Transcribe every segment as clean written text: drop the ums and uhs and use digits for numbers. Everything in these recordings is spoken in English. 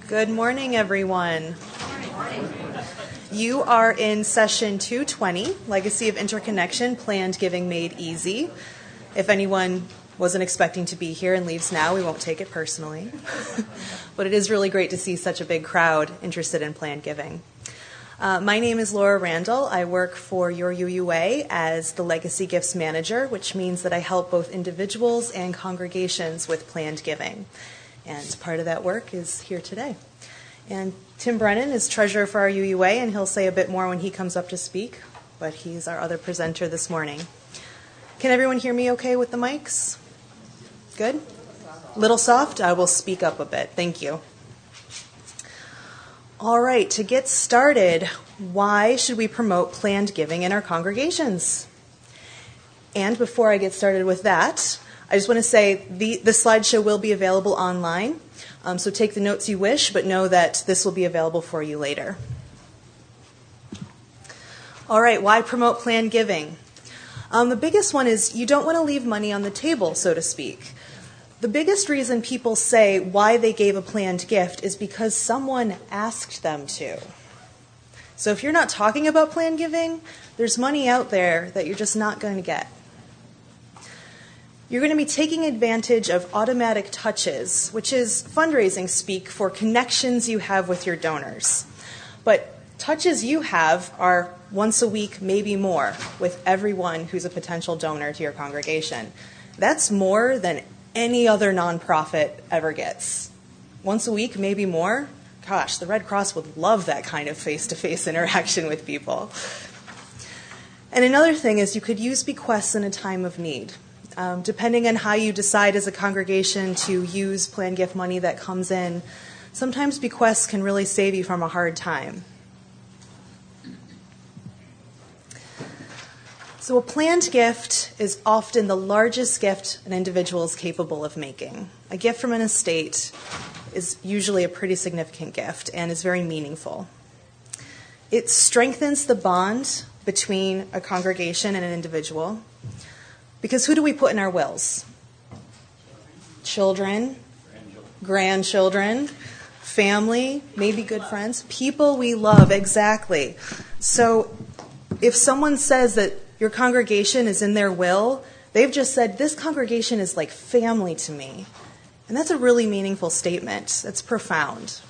Good morning, everyone. You are in session 220, Legacy of Interconnection, Planned Giving Made Easy. If anyone wasn't expecting to be here and leaves now, we won't take it personally. But it is really great to see such a big crowd interested in planned giving. My name is Laura Randall. I work for your UUA as the Legacy Gifts Manager, which means that I help both individuals and congregations with planned giving. And part of that work is here today. And Tim Brennan is treasurer for our UUA, and he'll say a bit more when he comes up to speak, but he's our other presenter this morning. Can everyone hear me okay with the mics? Good? Little soft? I will speak up a bit. Thank you. All right, to get started, why should we promote planned giving in our congregations? And before I get started with that, I just want to say the slideshow will be available online, so take the notes you wish, but know that this will be available for you later. All right, why promote planned giving? The biggest one is you don't want to leave money on the table, so to speak. The biggest reason people say why they gave a planned gift is because someone asked them to. So if you're not talking about planned giving, there's money out there that you're just not going to get. You're going to be taking advantage of automatic touches, which is fundraising speak for connections you have with your donors. But touches you have are once a week, maybe more, with everyone who's a potential donor to your congregation. That's more than any other nonprofit ever gets. Once a week, maybe more. Gosh, the Red Cross would love that kind of face-to-face interaction with people. And another thing is you could use bequests in a time of need. Depending on how you decide as a congregation to use planned gift money that comes in, sometimes bequests can really save you from a hard time. So a planned gift is often the largest gift an individual is capable of making. A gift from an estate is usually a pretty significant gift and is very meaningful. It strengthens the bond between a congregation and an individual. Because who do we put in our wills? Children, grandchildren, family, maybe good friends, people we love, exactly. So if someone says that your congregation is in their will, they've just said, this congregation is like family to me. And that's a really meaningful statement. That's profound.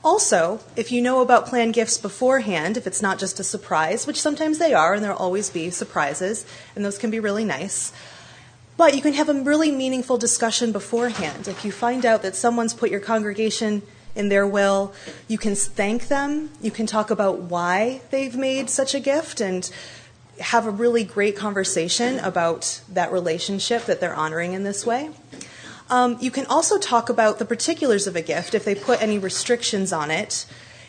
Also, if you know about planned gifts beforehand, if it's not just a surprise, which sometimes they are, and there'll always be surprises, and those can be really nice, but you can have a really meaningful discussion beforehand. If you find out that someone's put your congregation in their will, you can thank them, you can talk about why they've made such a gift, and have a really great conversation about that relationship that they're honoring in this way. You can also talk about the particulars of a gift if they put any restrictions on it.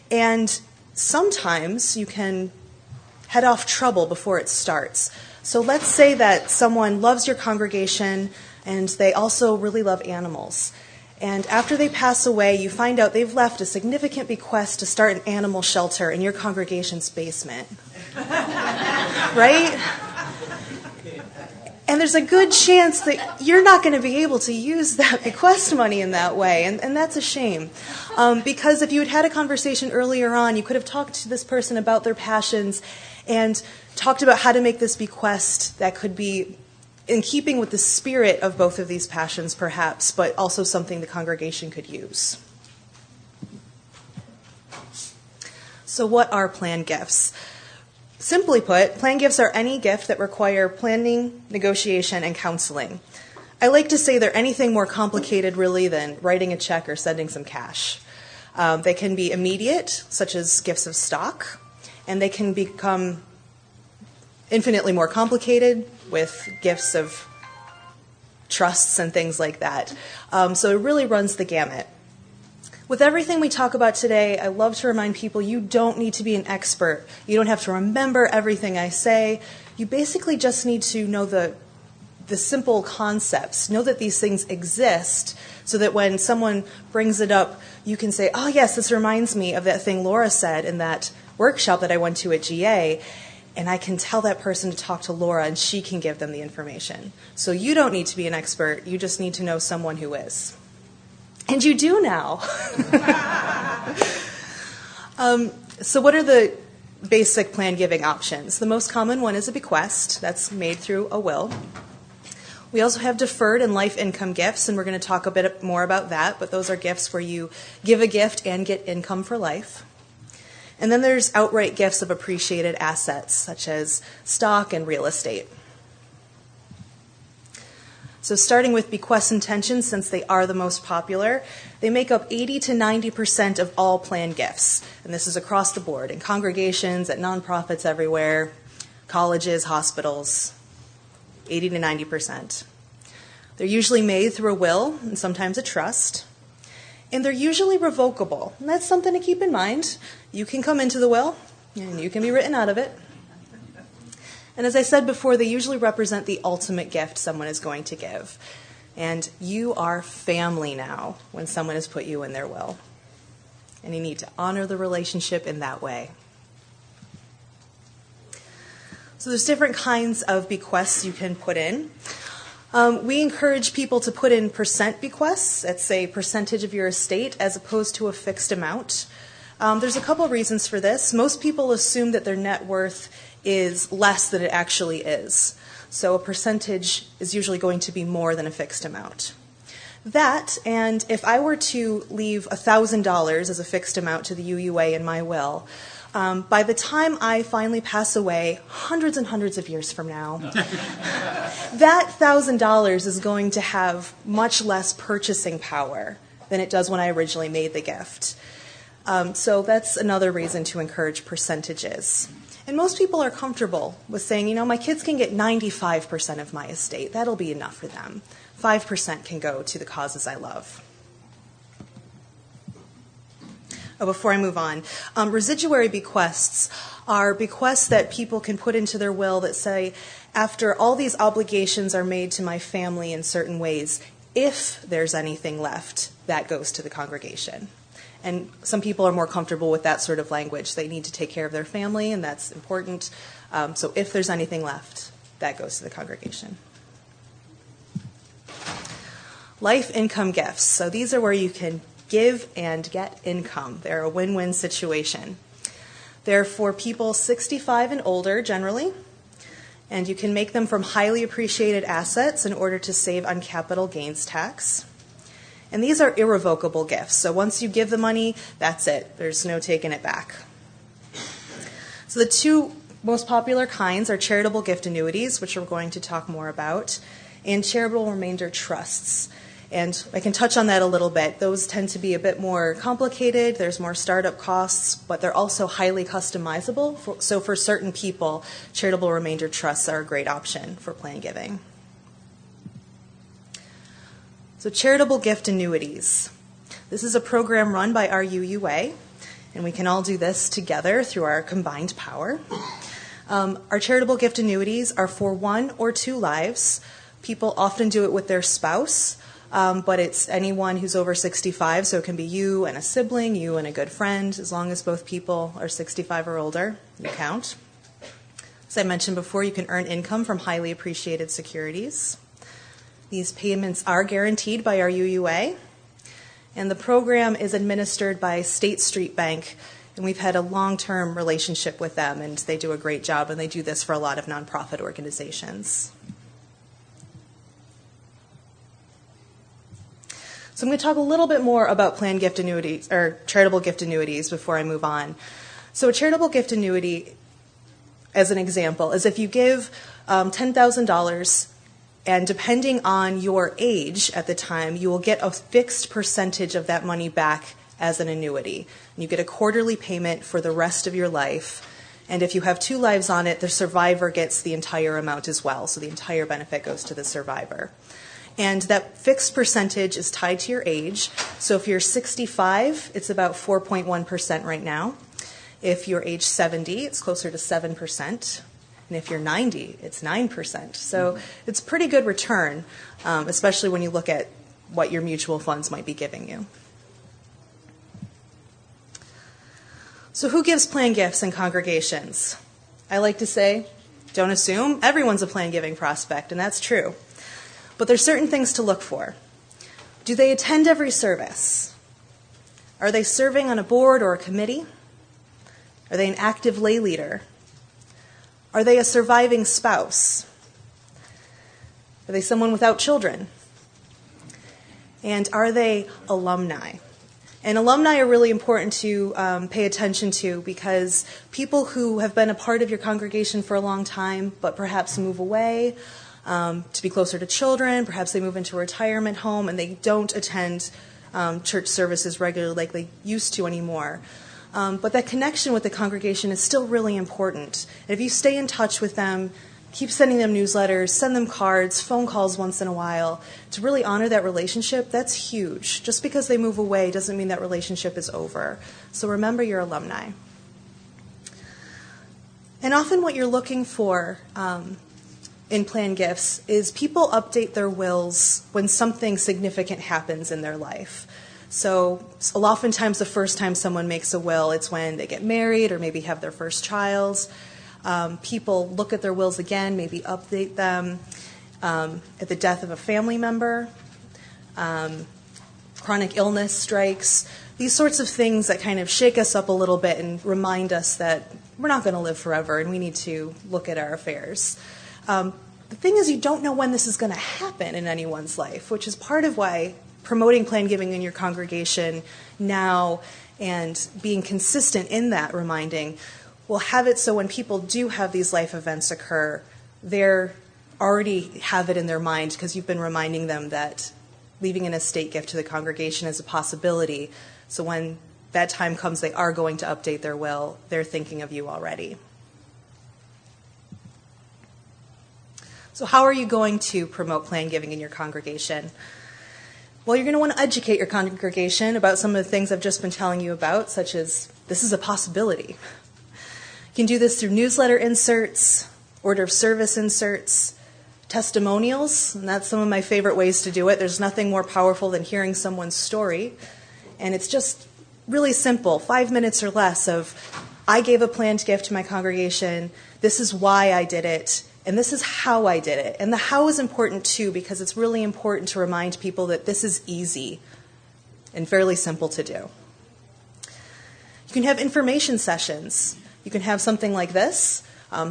And sometimes you can head off trouble before it starts. So let's say that someone loves your congregation and they also really love animals. And after they pass away, you find out they've left a significant bequest to start an animal shelter in your congregation's basement. Right? And there's a good chance that you're not going to be able to use that bequest money in that way, and that's a shame. Because if you had had a conversation earlier on, you could have talked to this person about their passions and talked about how to make this bequest that could be in keeping with the spirit of both of these passions, perhaps, but also something the congregation could use. So what are planned gifts? Simply put, planned gifts are any gift that require planning, negotiation, and counseling. I like to say they're anything more complicated, really, than writing a check or sending some cash. They can be immediate, such as gifts of stock, and they can become infinitely more complicated with gifts of trusts and things like that. So it really runs the gamut. With everything we talk about today, I love to remind people you don't need to be an expert. You don't have to remember everything I say. You basically just need to know the simple concepts. Know that these things exist so that when someone brings it up, you can say, oh, yes, this reminds me of that thing Laura said in that workshop that I went to at GA. And I can tell that person to talk to Laura, and she can give them the information. So you don't need to be an expert. You just need to know someone who is. And you do now. So what are the basic plan giving options? The most common one is a bequest. That's made through a will. We also have deferred and life income gifts, and we're going to talk a bit more about that, but those are gifts where you give a gift and get income for life. And then there's outright gifts of appreciated assets, such as stock and real estate. So starting with bequest intentions, since they are the most popular, they make up 80 to 90% of all planned gifts. And this is across the board, in congregations, at nonprofits everywhere, colleges, hospitals, 80 to 90%. They're usually made through a will and sometimes a trust. And they're usually revocable. And that's something to keep in mind. You can come into the will, and you can be written out of it. And as I said before, they usually represent the ultimate gift someone is going to give. And you are family now when someone has put you in their will. And you need to honor the relationship in that way. So there's different kinds of bequests you can put in. We encourage people to put in percent bequests. That's a percentage of your estate as opposed to a fixed amount. There's a couple reasons for this. Most people assume that their net worth is less than it actually is. So a percentage is usually going to be more than a fixed amount. That, and if I were to leave $1,000 as a fixed amount to the UUA in my will, by the time I finally pass away, hundreds and hundreds of years from now, that $1,000 is going to have much less purchasing power than it does when I originally made the gift. So that's another reason to encourage percentages. And most people are comfortable with saying, you know, my kids can get 95% of my estate. That'll be enough for them. 5% can go to the causes I love. Before I move on, residuary bequests are bequests that people can put into their will that say, after all these obligations are made to my family in certain ways, if there's anything left, that goes to the congregation. And some people are more comfortable with that sort of language. They need to take care of their family, and that's important. So if there's anything left, that goes to the congregation. Life income gifts. So these are where you can give and get income. They're a win-win situation. They're for people 65 and older, generally. And you can make them from highly appreciated assets in order to save on capital gains tax. And these are irrevocable gifts. So once you give the money, that's it. There's no taking it back. So the two most popular kinds are charitable gift annuities, which we're going to talk more about, and charitable remainder trusts. And I can touch on that a little bit. Those tend to be a bit more complicated. There's more startup costs, but they're also highly customizable. So for certain people, charitable remainder trusts are a great option for plan giving. So charitable gift annuities. This is a program run by our UUA, and we can all do this together through our combined power. Our charitable gift annuities are for 1 or 2 lives. People often do it with their spouse, but it's anyone who's over 65, so it can be you and a sibling, you and a good friend. As long as both people are 65 or older, you count. As I mentioned before, you can earn income from highly appreciated securities. These payments are guaranteed by our UUA, and the program is administered by State Street Bank, and we've had a long-term relationship with them, and they do a great job, and they do this for a lot of nonprofit organizations. So I'm going to talk a little bit more about planned gift annuities, or charitable gift annuities, before I move on. So a charitable gift annuity, as an example, is if you give $10,000, and depending on your age at the time, you will get a fixed percentage of that money back as an annuity. And you get a quarterly payment for the rest of your life. And if you have 2 lives on it, the survivor gets the entire amount as well. So the entire benefit goes to the survivor. And that fixed percentage is tied to your age. So if you're 65, it's about 4.1% right now. If you're age 70, it's closer to 7%. And if you're 90, it's 9%. So it's pretty good return, especially when you look at what your mutual funds might be giving you. So who gives plan gifts in congregations? I like to say, don't assume. Everyone's a plan giving prospect, and that's true. But there's certain things to look for. Do they attend every service? Are they serving on a board or a committee? Are they an active lay leader? Are they a surviving spouse? Are they someone without children? And are they alumni? And alumni are really important to pay attention to, because people who have been a part of your congregation for a long time but perhaps move away to be closer to children, perhaps they move into a retirement home and they don't attend church services regularly like they used to anymore. But that connection with the congregation is still really important. And if you stay in touch with them, keep sending them newsletters, send them cards, phone calls once in a while, to really honor that relationship, that's huge. Just because they move away doesn't mean that relationship is over. So remember your alumni. And often what you're looking for in plan gifts is people update their wills when something significant happens in their life. So oftentimes the first time someone makes a will, it's when they get married or maybe have their first child. People look at their wills again, maybe update them at the death of a family member, chronic illness strikes, these sorts of things that kind of shake us up a little bit and remind us that we're not going to live forever and we need to look at our affairs. The thing is, you don't know when this is going to happen in anyone's life, which is part of why promoting plan giving in your congregation now and being consistent in that reminding will have it so when people do have these life events occur, they already have it in their mind because you've been reminding them that leaving an estate gift to the congregation is a possibility. So when that time comes, they are going to update their will. They're thinking of you already. So how are you going to promote plan giving in your congregation? Well, you're going to want to educate your congregation about some of the things I've just been telling you about, such as this is a possibility. You can do this through newsletter inserts, order of service inserts, testimonials, and that's some of my favorite ways to do it. There's nothing more powerful than hearing someone's story, and it's just really simple, 5 minutes or less of, I gave a planned gift to my congregation, this is why I did it, and this is how I did it. And the how is important too, because it's really important to remind people that this is easy and fairly simple to do. You can have information sessions. You can have something like this.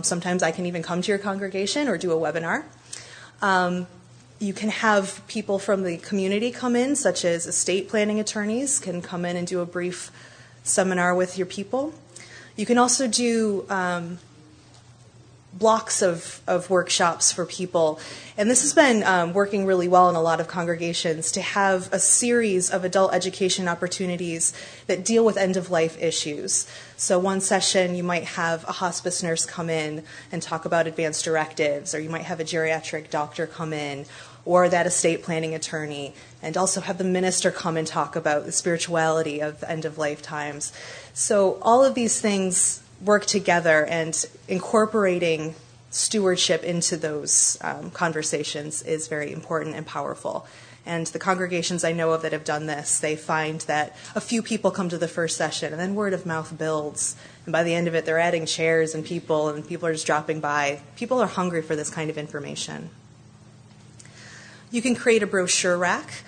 Sometimes I can even come to your congregation or do a webinar. You can have people from the community come in, such as estate planning attorneys can come in and do a brief seminar with your people. You can also do blocks of workshops for people. And this has been working really well in a lot of congregations to have a series of adult education opportunities that deal with end-of-life issues. So one session you might have a hospice nurse come in and talk about advanced directives, or you might have a geriatric doctor come in, or that estate planning attorney, and also have the minister come and talk about the spirituality of end-of-life times. So all of these things work together, and incorporating stewardship into those conversations is very important and powerful. And the congregations I know of that have done this, they find that a few people come to the first session, and then word of mouth builds. And by the end of it, they're adding chairs and people are just dropping by. People are hungry for this kind of information. You can create a brochure rack,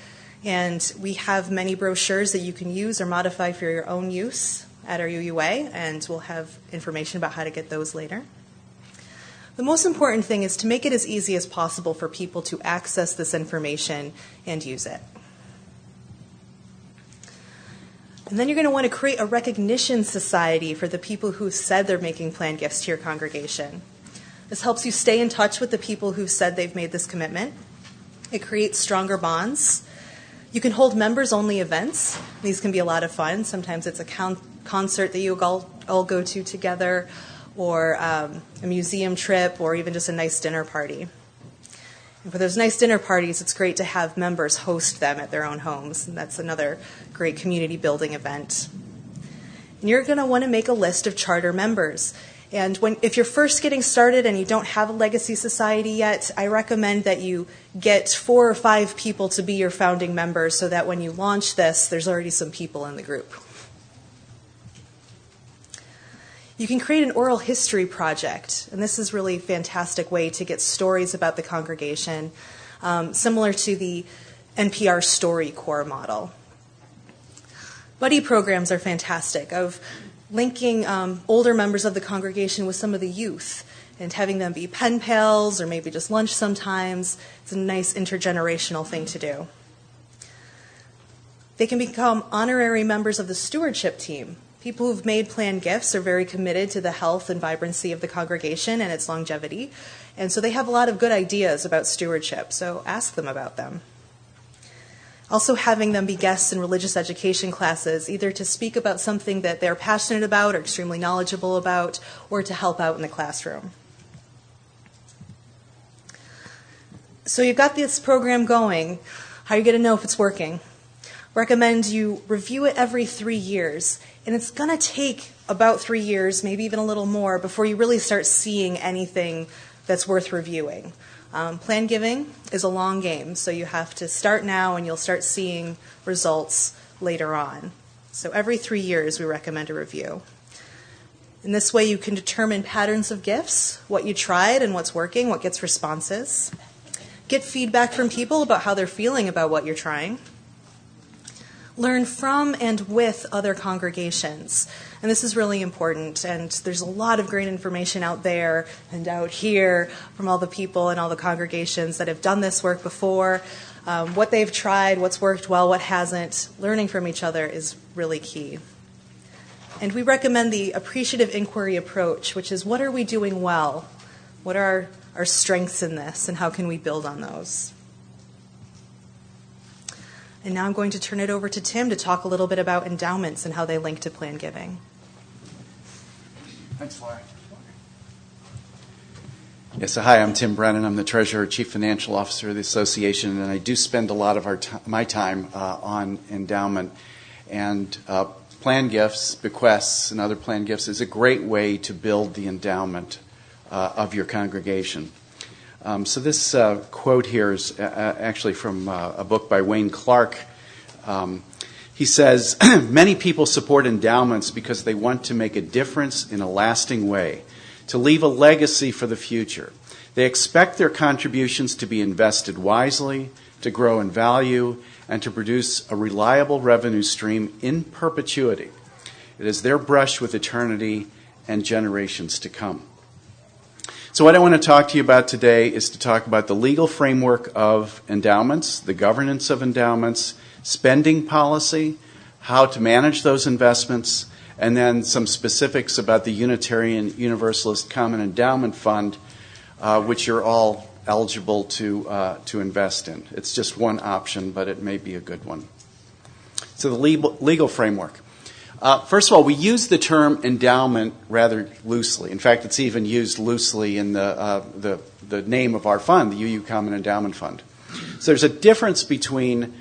and we have many brochures that you can use or modify for your own use at our UUA, and we'll have information about how to get those later. The most important thing is to make it as easy as possible for people to access this information and use it. And then you're going to want to create a recognition society for the people who said they're making plan gifts to your congregation. This helps you stay in touch with the people who said they've made this commitment. It creates stronger bonds. You can hold members-only events. These can be a lot of fun. Sometimes it's a concert that you all go to together, or a museum trip, or even just a nice dinner party. And for those nice dinner parties, it's great to have members host them at their own homes, and that's another great community building event. And you're going to want to make a list of charter members. And if you're first getting started and you don't have a legacy society yet, I recommend that you get 4 or 5 people to be your founding members so that when you launch this, there's already some people in the group. You can create an oral history project, and this is really a fantastic way to get stories about the congregation. Similar to the NPR StoryCorps model. Buddy programs are fantastic, of linking older members of the congregation with some of the youth and having them be pen pals or maybe just lunch sometimes. It's a nice intergenerational thing to do. They can become honorary members of the stewardship team. People who've made planned gifts are very committed to the health and vibrancy of the congregation and its longevity. And so they have a lot of good ideas about stewardship, so ask them about them. Also having them be guests in religious education classes, either to speak about something that they're passionate about or extremely knowledgeable about, or to help out in the classroom. So you've got this program going. How are you going to know if it's working? Recommend you review it every 3 years. And it's going to take about 3 years, maybe even a little more, before you really start seeing anything that's worth reviewing. Plan giving is a long game, so you have to start now and you'll start seeing results later on. So every 3 years we recommend a review. In this way you can determine patterns of gifts, what you tried and what's working, what gets responses. Get feedback from people about how they're feeling about what you're trying. Learn from and with other congregations. And this is really important, and there's a lot of great information out there and out here from all the people and all the congregations that have done this work before, what they've tried, what's worked well, what hasn't. Learning from each other is really key. And we recommend the appreciative inquiry approach, which is what are we doing well? What are our strengths in this, and how can we build on those? And now I'm going to turn it over to Tim to talk a little bit about endowments and how they link to plan giving. Thanks, Laura. Yes, hi, I'm Tim Brennan. I'm the Treasurer, Chief Financial Officer of the Association, and I do spend a lot of my time on endowment. And plan gifts, bequests, and other plan gifts is a great way to build the endowment of your congregation. So this quote here is actually from a book by Wayne Clark. He says, "Many people support endowments because they want to make a difference in a lasting way, to leave a legacy for the future. They expect their contributions to be invested wisely, to grow in value, and to produce a reliable revenue stream in perpetuity. It is their brush with eternity and generations to come." So what I want to talk to you about today is to talk about the legal framework of endowments, the governance of endowments, spending policy, how to manage those investments, and then some specifics about the Unitarian Universalist Common Endowment Fund, which you're all eligible to invest in. It's just one option, but it may be a good one. So the legal framework. First of all, we use the term endowment rather loosely. In fact, it's even used loosely in the name of our fund, the UU Common Endowment Fund. So there's a difference between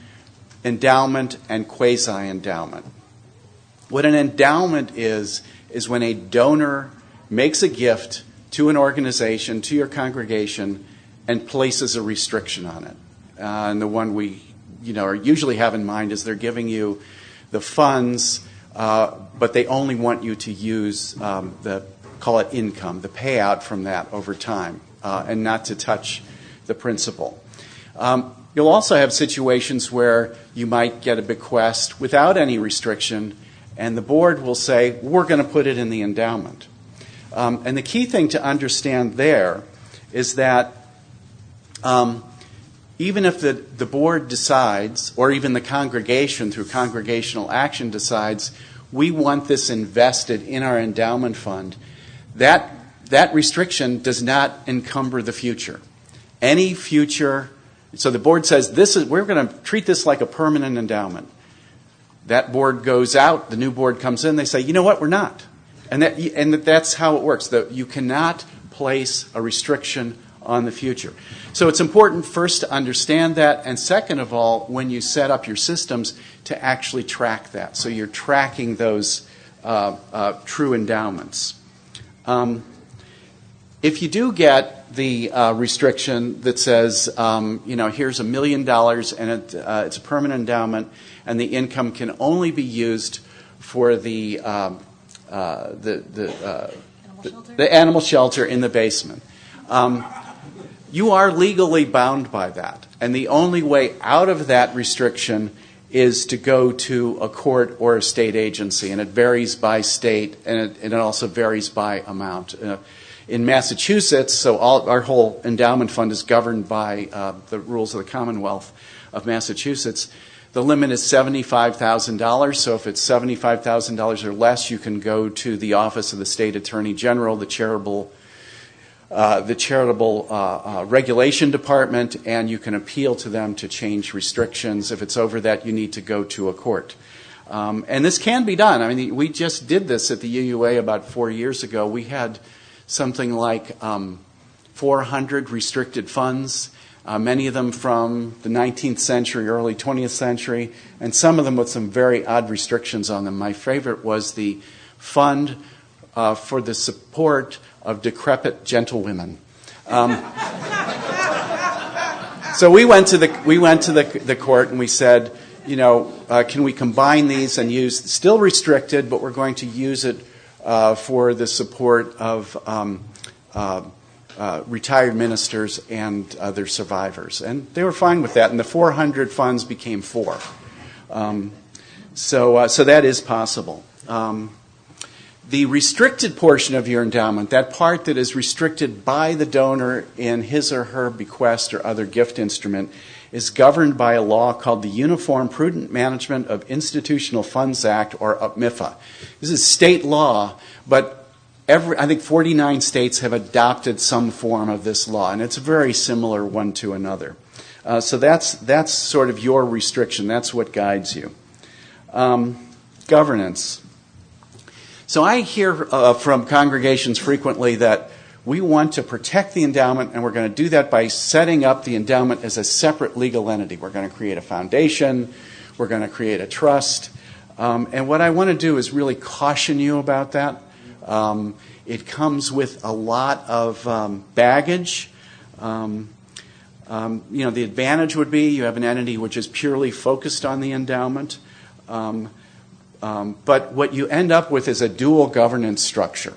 endowment and quasi-endowment. What an endowment is when a donor makes a gift to an organization, to your congregation, and places a restriction on it. And the one we usually have in mind is they're giving you the funds, but they only want you to use call it income, the payout from that over time, and not to touch the principal. You'll also have situations where you might get a bequest without any restriction, and the board will say, we're going to put it in the endowment. And the key thing to understand there is that even if the board decides, or even the congregation through congregational action decides, we want this invested in our endowment fund, that restriction does not encumber the future. Any future, so the board says, we're going to treat this like a permanent endowment. That board goes out, the new board comes in, they say, you know what, we're not. And that's how it works. You cannot place a restriction on the future. So it's important first to understand that, and second of all, when you set up your systems, to actually track that. So you're tracking those true endowments. If you do get the restriction that says, here's $1 million and it's a permanent endowment, and the income can only be used for the animal shelter in the basement. You are legally bound by that. And the only way out of that restriction is to go to a court or a state agency, and it varies by state, and it also varies by amount. In Massachusetts, so our whole endowment fund is governed by the rules of the Commonwealth of Massachusetts. The limit is $75,000, so if it's $75,000 or less, you can go to the Office of the State Attorney General, the charitable regulation department, and you can appeal to them to change restrictions. If it's over that, you need to go to a court. And this can be done. I mean, we just did this at the UUA about 4 years ago. We had something like 400 restricted funds, many of them from the 19th century, early 20th century, and some of them with some very odd restrictions on them. My favorite was the Fund for the Support of Decrepit Gentlewomen. So we went to the court and we said, can we combine these and use, still restricted, but we're going to use it for the support of retired ministers and their survivors. And they were fine with that, and the 400 funds became 4. So that is possible. The restricted portion of your endowment, that part that is restricted by the donor in his or her bequest or other gift instrument, is governed by a law called the Uniform Prudent Management of Institutional Funds Act, or UPMIFA. This is state law, but I think 49 states have adopted some form of this law, and it's very similar one to another. So that's sort of your restriction. That's what guides you. Governance. So I hear from congregations frequently that we want to protect the endowment, and we're going to do that by setting up the endowment as a separate legal entity. We're going to create a foundation. We're going to create a trust. And what I want to do is really caution you about that. It comes with a lot of baggage. The advantage would be you have an entity which is purely focused on the endowment. But what you end up with is a dual governance structure.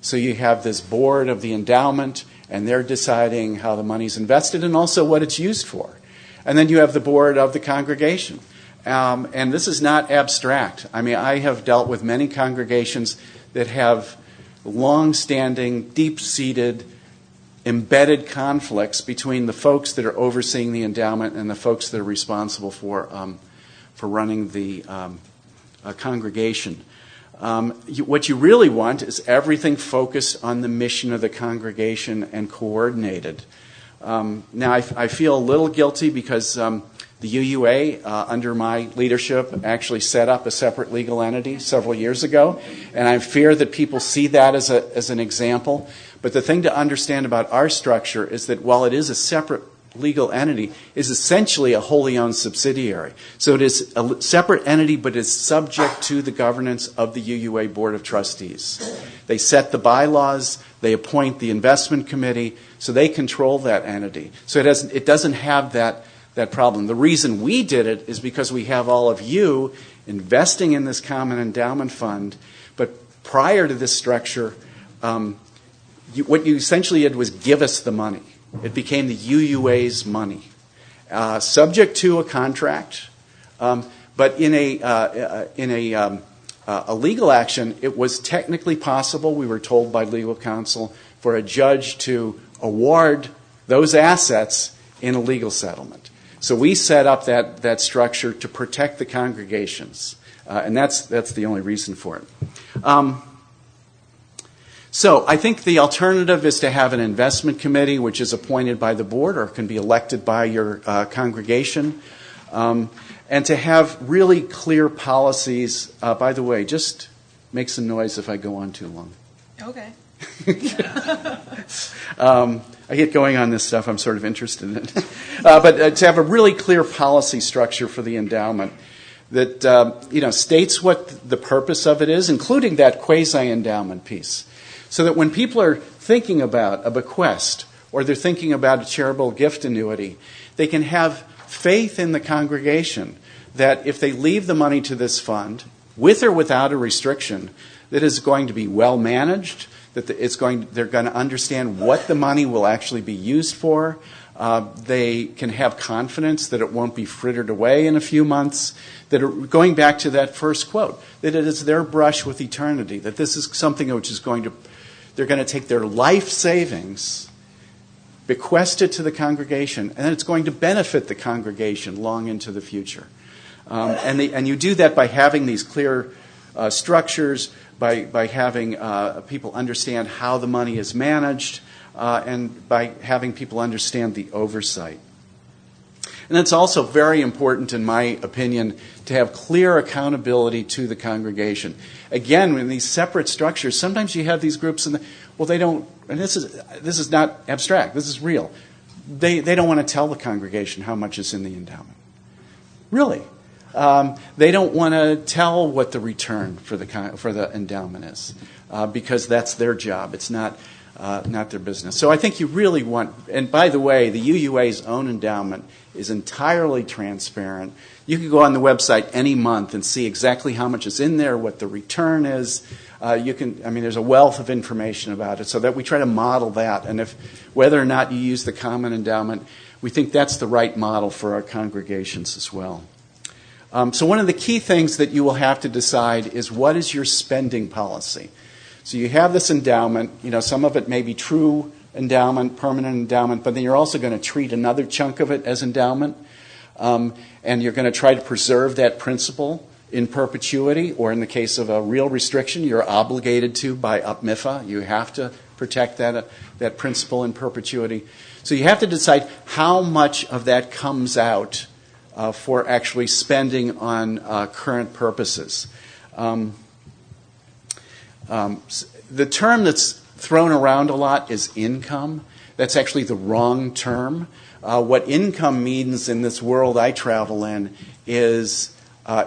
So you have this board of the endowment, and they're deciding how the money's invested and also what it's used for. And then you have the board of the congregation. And this is not abstract. I mean, I have dealt with many congregations that have long-standing, deep-seated, embedded conflicts between the folks that are overseeing the endowment and the folks that are responsible for running the congregation. What you really want is everything focused on the mission of the congregation and coordinated. Now, I feel a little guilty because the UUA, under my leadership, actually set up a separate legal entity several years ago, and I fear that people see that as an example. But the thing to understand about our structure is that while it is a separate legal entity, is essentially a wholly owned subsidiary. So it is a separate entity, but is subject to the governance of the UUA Board of Trustees. They set the bylaws, they appoint the investment committee, so they control that entity. So it doesn't have that problem. The reason we did it is because we have all of you investing in this common endowment fund, but prior to this structure, what you essentially did was give us the money. It became the UUA's money, subject to a contract. But in a legal action, it was technically possible, we were told by legal counsel, for a judge to award those assets in a legal settlement. So we set up that structure to protect the congregations, and that's the only reason for it. So I think the alternative is to have an investment committee which is appointed by the board or can be elected by your congregation, and to have really clear policies. By the way, just make some noise if I go on too long. Okay. I get going on this stuff. I'm sort of interested in it. But to have a really clear policy structure for the endowment that states what the purpose of it is, including that quasi-endowment piece. So that when people are thinking about a bequest or they're thinking about a charitable gift annuity, they can have faith in the congregation that if they leave the money to this fund, with or without a restriction, that is going to be well managed, that they're going to understand what the money will actually be used for, They can have confidence that it won't be frittered away in a few months, that going back to that first quote, that it is their brush with eternity, that this is something which is they're going to take their life savings, bequest it to the congregation, and it's going to benefit the congregation long into the future. And you do that by having these clear structures, by having people understand how the money is managed, and by having people understand the oversight. And it's also very important, in my opinion, to have clear accountability to the congregation. Again, in these separate structures, sometimes you have these groups, they don't, and this is not abstract, this is real. They don't want to tell the congregation how much is in the endowment. Really. They don't want to tell what the return for the endowment is, because that's their job. It's not their business. So I think you really want, and by the way, the UUA's own endowment is entirely transparent. You can go on the website any month and see exactly how much is in there, what the return is. There's a wealth of information about it, so that we try to model that. And whether or not you use the common endowment, we think that's the right model for our congregations as well. So one of the key things that you will have to decide is, what is your spending policy? So you have this endowment, some of it may be true endowment, permanent endowment, but then you're also going to treat another chunk of it as endowment, and you're going to try to preserve that principle in perpetuity, or in the case of a real restriction, you're obligated to by UPMIFA. You have to protect that principle in perpetuity. So you have to decide how much of that comes out for actually spending on current purposes. The term that's thrown around a lot is income. That's actually the wrong term. What income means in this world I travel in is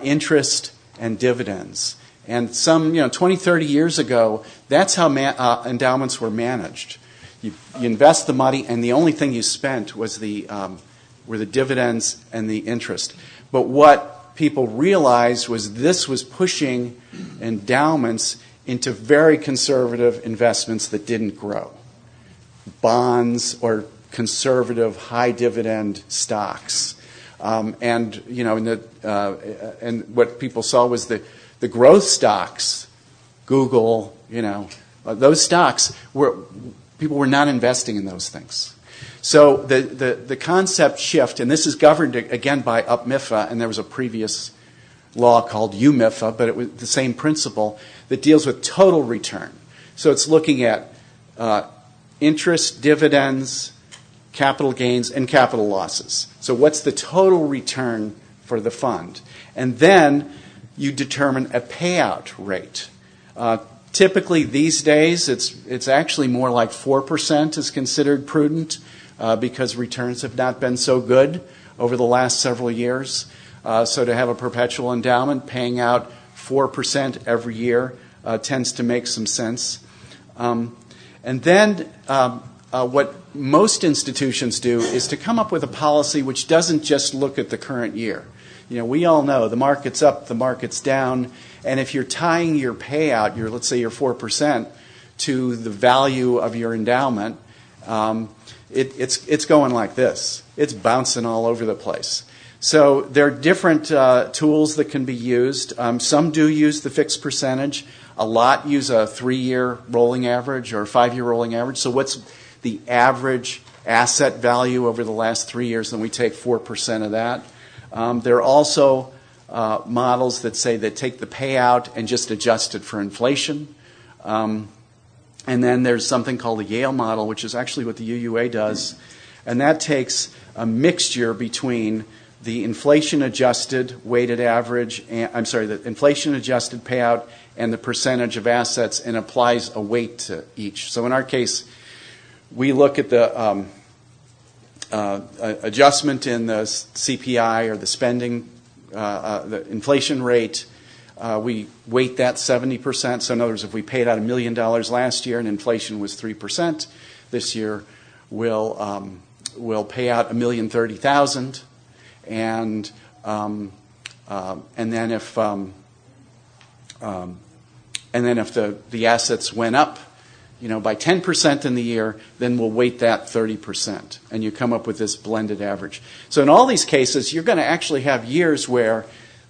interest and dividends. And some, 20, 30 years ago, that's how endowments were managed. You invest the money, and the only thing you spent was were the dividends and the interest. But what people realized was this was pushing endowments into very conservative investments that didn't grow. Bonds or conservative high dividend stocks. And what people saw was the growth stocks, Google, those stocks people were not investing in those things. So the concept shift, and this is governed again by UPMIFA, and there was a previous law called UMIFA, but it was the same principle that deals with total return. So it's looking at interest, dividends, capital gains, and capital losses. So what's the total return for the fund? And then you determine a payout rate. Typically these days, it's actually more like 4% is considered prudent because returns have not been so good over the last several years. So to have a perpetual endowment paying out 4% every year tends to make some sense. And then what most institutions do is to come up with a policy which doesn't just look at the current year. We all know the market's up, the market's down, and if you're tying your payout, let's say your 4%, to the value of your endowment, it's going like this. It's bouncing all over the place. So there are different tools that can be used. Some do use the fixed percentage. A lot use a 3-year rolling average or a 5-year rolling average. So what's the average asset value over the last 3 years? Then we take 4% of that. There are also models that say they take the payout and just adjust it for inflation. And then there's something called the Yale model, which is actually what the UUA does. And that takes a mixture between the inflation-adjusted weighted average, the inflation-adjusted payout and the percentage of assets, and applies a weight to each. So in our case, we look at the adjustment in the CPI or the spending, the inflation rate. We weight that 70%. So in other words, if we paid out $1 million last year and inflation was 3%, this year we'll pay out $1,030,000. And then if the assets went up by 10% in the year, then we'll weight that 30%, and you come up with this blended average. So in all these cases, you're going to actually have years where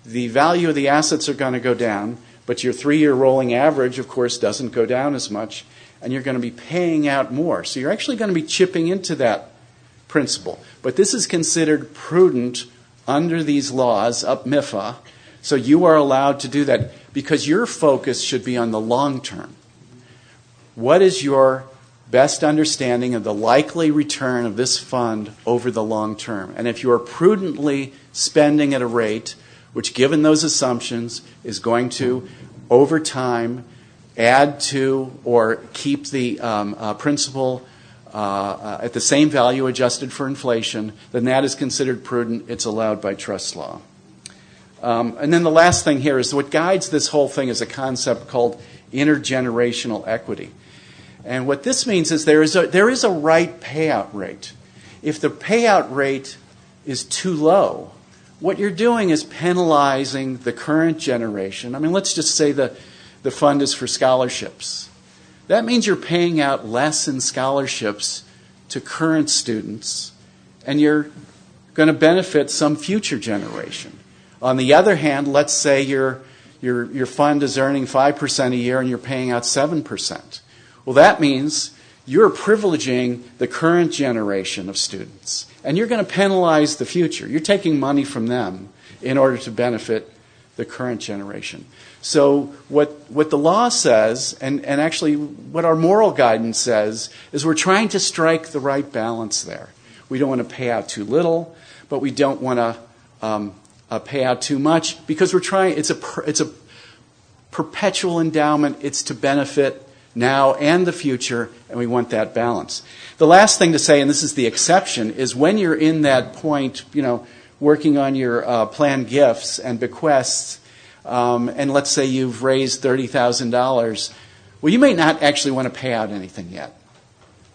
the value of the assets are going to go down, but your 3-year rolling average, of course, doesn't go down as much, and you're going to be paying out more. So you're actually going to be chipping into that principle. But this is considered prudent under these laws, up MIFA, so you are allowed to do that because your focus should be on the long term. What is your best understanding of the likely return of this fund over the long term? And if you are prudently spending at a rate which, given those assumptions, is going to, over time, add to or keep the principal at the same value adjusted for inflation, then that is considered prudent. It's allowed by trust law. And then the last thing here is what guides this whole thing is a concept called intergenerational equity. And what this means is there is a right payout rate. If the payout rate is too low, what you're doing is penalizing the current generation. I mean, let's just say the fund is for scholarships. That means you're paying out less in scholarships to current students, and you're going to benefit some future generation. On the other hand, let's say your fund is earning 5% a year and you're paying out 7%. Well, that means you're privileging the current generation of students, and you're going to penalize the future. You're taking money from them in order to benefit the current generation. So what the law says, and actually what our moral guidance says, is we're trying to strike the right balance there. We don't want to pay out too little, but we don't want to pay out too much because we're trying. It's a perpetual endowment. It's to benefit now and the future, and we want that balance. The last thing to say, and this is the exception, is when you're in that point, working on your planned gifts and bequests, and let's say you've raised $30,000, well, you may not actually want to pay out anything yet.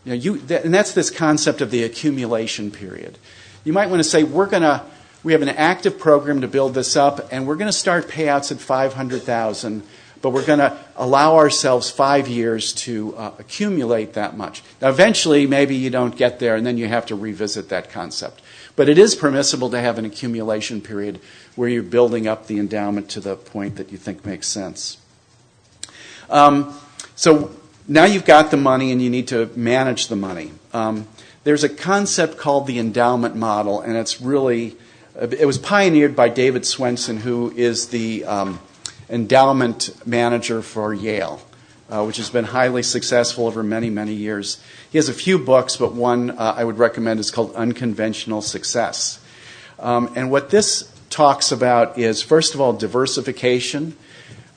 And that's this concept of the accumulation period. You might want to say, we have an active program to build this up, and we're going to start payouts at $500,000, but we're going to allow ourselves 5 years to accumulate that much. Now, eventually, maybe you don't get there, and then you have to revisit that concept. But it is permissible to have an accumulation period where you're building up the endowment to the point that you think makes sense. So now you've got the money, and you need to manage the money. There's a concept called the endowment model, and it was pioneered by David Swenson, who is the endowment manager for Yale, which has been highly successful over many, many years. He has a few books, but one I would recommend is called Unconventional Success. And what this talks about is, first of all, diversification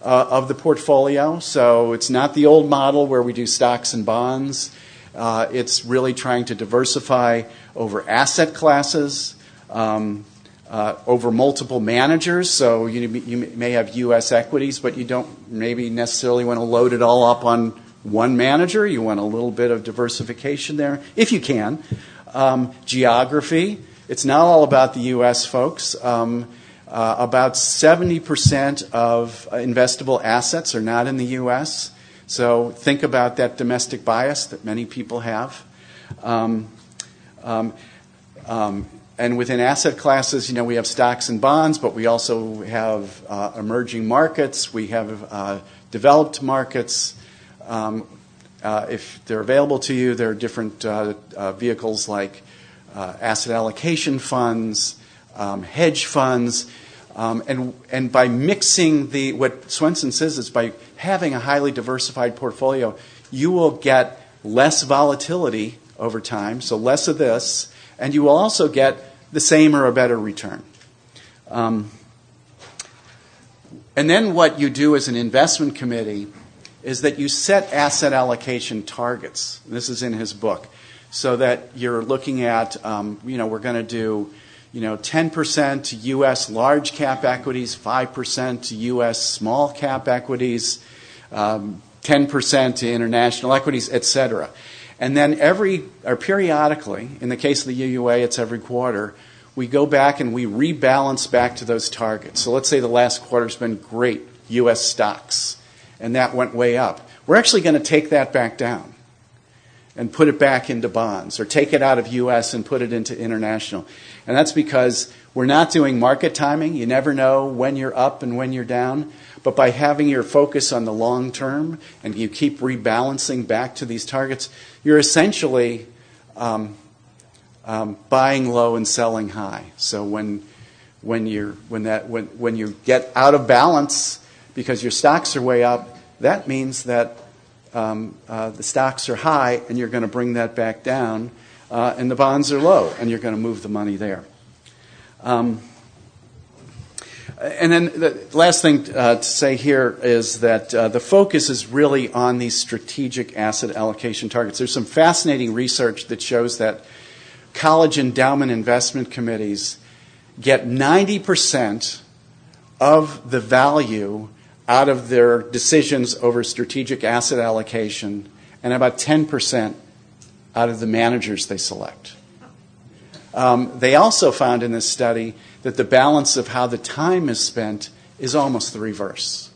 of the portfolio. So it's not the old model where we do stocks and bonds. It's really trying to diversify over asset classes, over multiple managers. So you may have U.S. equities, but you don't maybe necessarily want to load it all up on one manager. You want a little bit of diversification there, if you can. Geography. It's not all about the U.S., folks. About 70% of investable assets are not in the U.S., so think about that domestic bias that many people have. And within asset classes, we have stocks and bonds, but we also have emerging markets. We have developed markets. If they're available to you, there are different vehicles like asset allocation funds, hedge funds, and by mixing what Swenson says is by having a highly diversified portfolio, you will get less volatility over time, so less of this, and you will also get the same or a better return. And then what you do as an investment committee is that you set asset allocation targets. This is in his book. So that you're looking at, we're going to do, 10% to U.S. large cap equities, 5% to U.S. small cap equities, 10% to international equities, et cetera. And then periodically, in the case of the UUA, it's every quarter, we go back and we rebalance back to those targets. So let's say the last quarter's been great, U.S. stocks, and that went way up. we're actually going to take that back down and put it back into bonds, or take it out of U.S. and put it into international. And that's because we're not doing market timing. You never know when you're up and when you're down. But by having your focus on the long term and you keep rebalancing back to these targets, you're essentially buying low and selling high. So when you get out of balance because your stocks are way up, that means that the stocks are high and you're going to bring that back down, and the bonds are low and you're going to move the money there. And then the last thing to say here is that the focus is really on these strategic asset allocation targets. There's some fascinating research that shows that college endowment investment committees get 90% of the value out of their decisions over strategic asset allocation, and about 10% out of the managers they select. They also found in this study that the balance of how the time is spent is almost the reverse.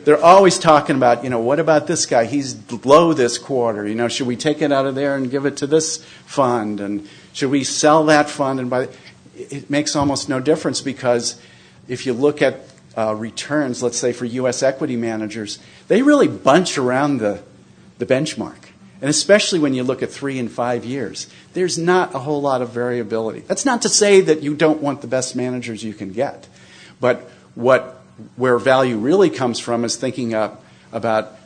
They're always talking about, what about this guy? He's low this quarter. Should we take it out of there and give it to this fund? And should we sell that fund and buy? It makes almost no difference, because if you look at returns, let's say for U.S. equity managers, they really bunch around the benchmark. And especially when you look at 3 and 5 years, there's not a whole lot of variability. That's not to say that you don't want the best managers you can get. But where value really comes from is thinking about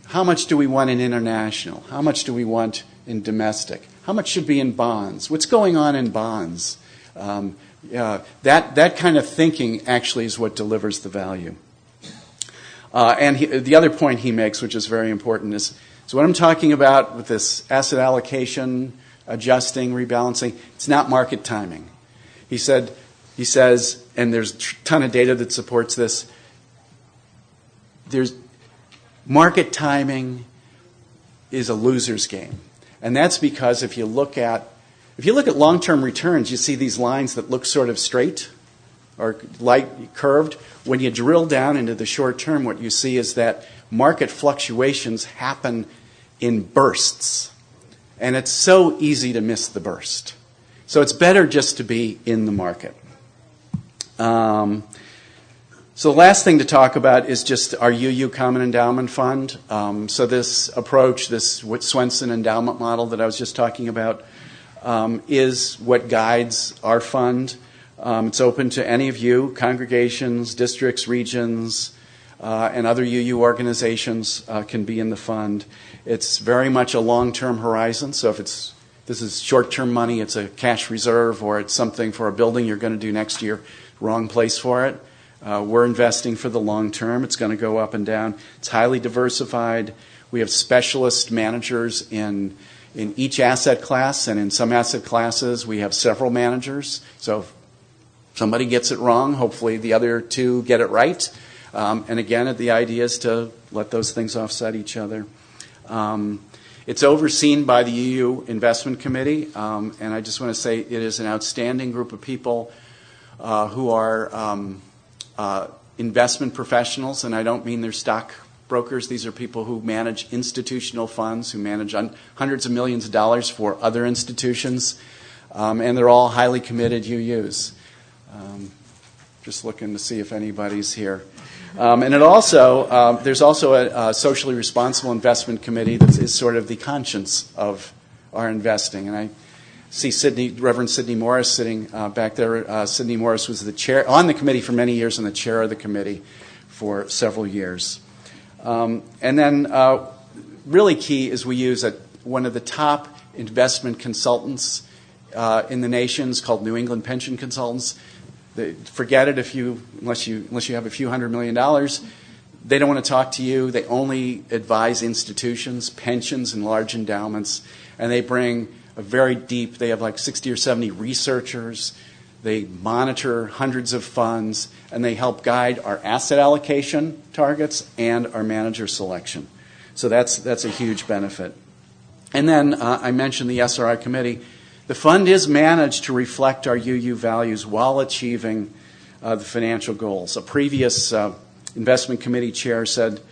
how much do we want in international? How much do we want in domestic? How much should be in bonds? What's going on in bonds? That kind of thinking actually is what delivers the value. And the other point he makes, which is very important, is so what I'm talking about with this asset allocation, adjusting, rebalancing, it's not market timing. He says, and there's a ton of data that supports this, there's market timing is a loser's game. And that's because if you look at long-term returns, you see these lines that look sort of straight or light curved. When you drill down into the short term, what you see is that market fluctuations happen in bursts. And it's so easy to miss the burst. So it's better just to be in the market. So the last thing to talk about is just our UU Common Endowment Fund. So this approach, this Swenson endowment model that I was just talking about, is what guides our fund. It's open to any of you, congregations, districts, regions, and other UU organizations can be in the fund. It's very much a long-term horizon, so if this is short-term money, it's a cash reserve, or it's something for a building you're going to do next year, wrong place for it. We're investing for the long term. It's going to go up and down. It's highly diversified. We have specialist managers in each asset class, and in some asset classes we have several managers. So if somebody gets it wrong, hopefully the other two get it right. And again, the idea is to let those things offset each other. It's overseen by the UU Investment Committee, and I just want to say it is an outstanding group of people who are investment professionals, and I don't mean they're stock brokers. These are people who manage institutional funds, who manage hundreds of millions of dollars for other institutions, and they're all highly committed UUs. Just looking to see if anybody's here. And there's also a socially responsible investment committee that is sort of the conscience of our investing. And I see Reverend Sidney Morris sitting back there. Sidney Morris was the chair on the committee for many years and the chair of the committee for several years. And then really key is we use one of the top investment consultants in the nation. It's called New England Pension Consultants. Forget it unless you have a few $100 million. They don't want to talk to you. They only advise institutions, pensions, and large endowments. And they bring they have like 60 or 70 researchers. They monitor hundreds of funds, and they help guide our asset allocation targets and our manager selection. So that's a huge benefit. And then I mentioned the SRI committee. The fund is managed to reflect our UU values while achieving the financial goals. A previous investment committee chair said,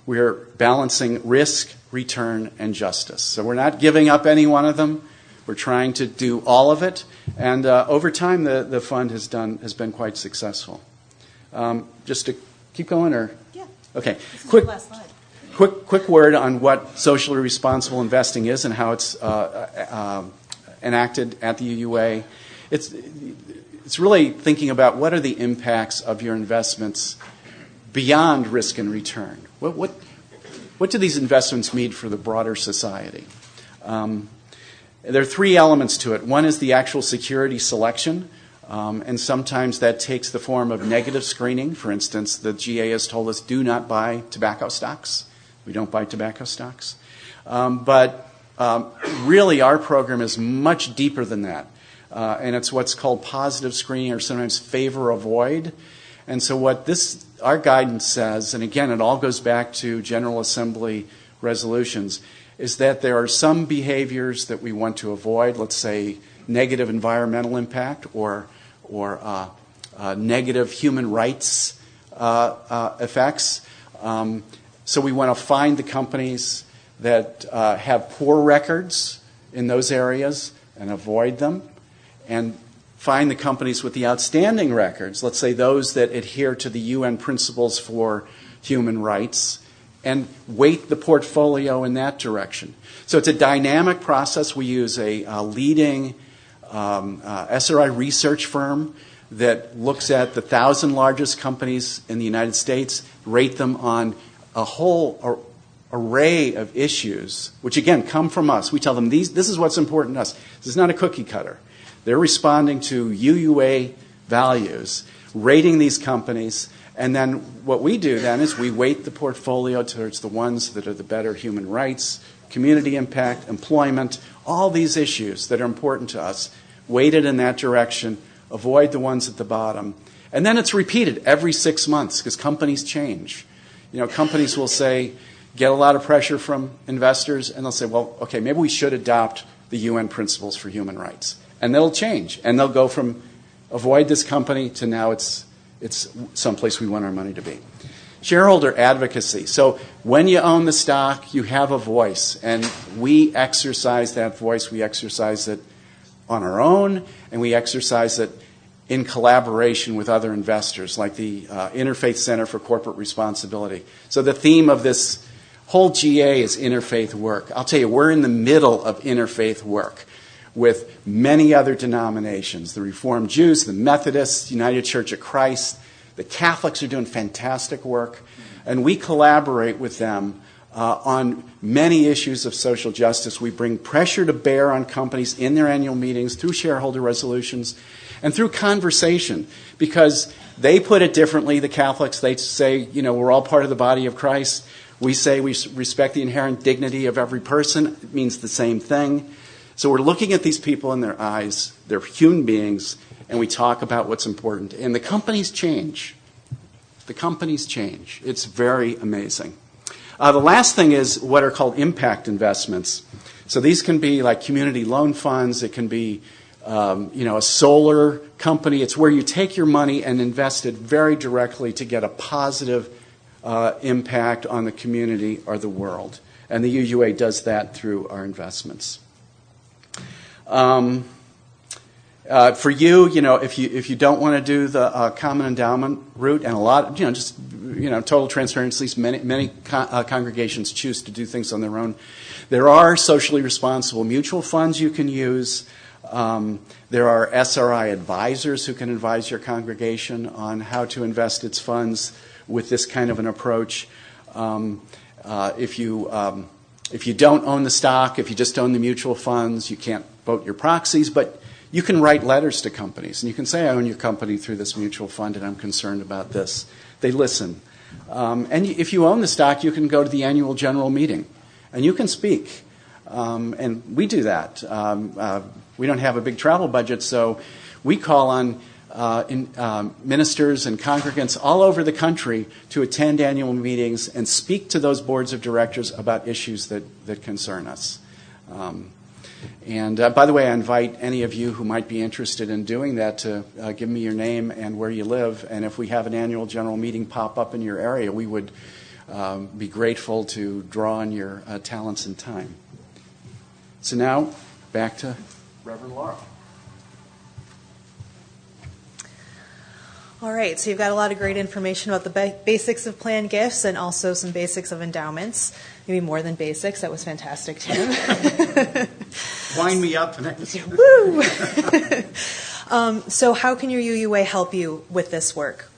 we're balancing risk, return, and justice. So we're not giving up any one of them. We're trying to do all of it. And over time, the fund has been quite successful. Just to keep going, or? Yeah. Okay. This is your last slide. Quick word on what socially responsible investing is and how it's enacted at the UUA. It's really thinking about what are the impacts of your investments beyond risk and return. What do these investments mean for the broader society? There are three elements to it. One is the actual security selection, and sometimes that takes the form of negative screening. For instance, the GA has told us do not buy tobacco stocks. We don't buy tobacco stocks. But really our program is much deeper than that. And it's what's called positive screening, or sometimes favor avoid. And so what our guidance says, and again it all goes back to General Assembly resolutions, is that there are some behaviors that we want to avoid, let's say negative environmental impact or negative human rights effects. So we want to find the companies that have poor records in those areas and avoid them, and find the companies with the outstanding records, let's say those that adhere to the UN principles for human rights, and weight the portfolio in that direction. So it's a dynamic process. We use a leading SRI research firm that looks at the 1,000 largest companies in the United States, rate them on a whole array of issues, which again come from us. We tell them this is what's important to us. This is not a cookie cutter. They're responding to UUA values, rating these companies, and then what we do then is we weight the portfolio towards the ones that are the better human rights, community impact, employment, all these issues that are important to us, weighted in that direction, avoid the ones at the bottom. And then it's repeated every 6 months because companies change. Companies will say, get a lot of pressure from investors, and they'll say, well, okay, maybe we should adopt the UN principles for human rights. And they'll change, and they'll go from avoid this company to now it's someplace we want our money to be. Shareholder advocacy. So when you own the stock, you have a voice, and we exercise that voice. We exercise it on our own, and we exercise it in collaboration with other investors, like the Interfaith Center for Corporate Responsibility. So the theme of this whole GA is interfaith work. I'll tell you, we're in the middle of interfaith work with many other denominations, the Reformed Jews, the Methodists, United Church of Christ. The Catholics are doing fantastic work, and we collaborate with them on many issues of social justice. We bring pressure to bear on companies in their annual meetings through shareholder resolutions and through conversation, because they put it differently, the Catholics. They say, we're all part of the body of Christ. We say we respect the inherent dignity of every person. It means the same thing. So we're looking at these people in their eyes. They're human beings, and we talk about what's important. And the companies change. The companies change. It's very amazing. The last thing is what are called impact investments. So these can be like community loan funds. It can be a solar company. It's where you take your money and invest it very directly to get a positive impact on the community or the world. And the UUA does that through our investments. For you, if you don't want to do the common endowment route, and a lot, total transparency, many congregations choose to do things on their own. There are socially responsible mutual funds you can use. There are SRI advisors who can advise your congregation on how to invest its funds with this kind of an approach. If you don't own the stock, if you just own the mutual funds, you can't vote your proxies, but you can write letters to companies, and you can say, I own your company through this mutual fund, and I'm concerned about this. They listen. And if you own the stock, you can go to the annual general meeting, and you can speak. And we do that. We don't have a big travel budget, so we call on ministers and congregants all over the country to attend annual meetings and speak to those boards of directors about issues that concern us. And by the way, I invite any of you who might be interested in doing that to give me your name and where you live. And if we have an annual general meeting pop up in your area, we would be grateful to draw on your talents and time. So now, back to Reverend Laura. All right, so you've got a lot of great information about the basics of planned gifts and also some basics of endowments. Maybe more than basics. That was fantastic, Tim. Wind me up. Woo! So how can your UUA help you with this work?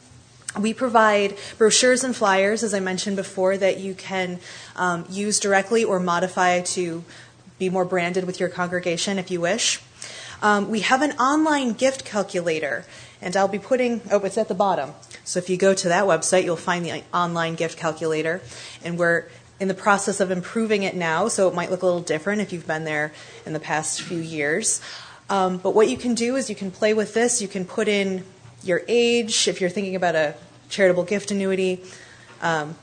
We provide brochures and flyers, as I mentioned before, that you can use directly or modify to be more branded with your congregation if you wish. We have an online gift calculator, and I'll be putting, it's at the bottom. So if you go to that website, you'll find the online gift calculator, and we're in the process of improving it now, so it might look a little different if you've been there in the past few years. But what you can do is you can play with this. You can put in your age, if you're thinking about a charitable gift annuity.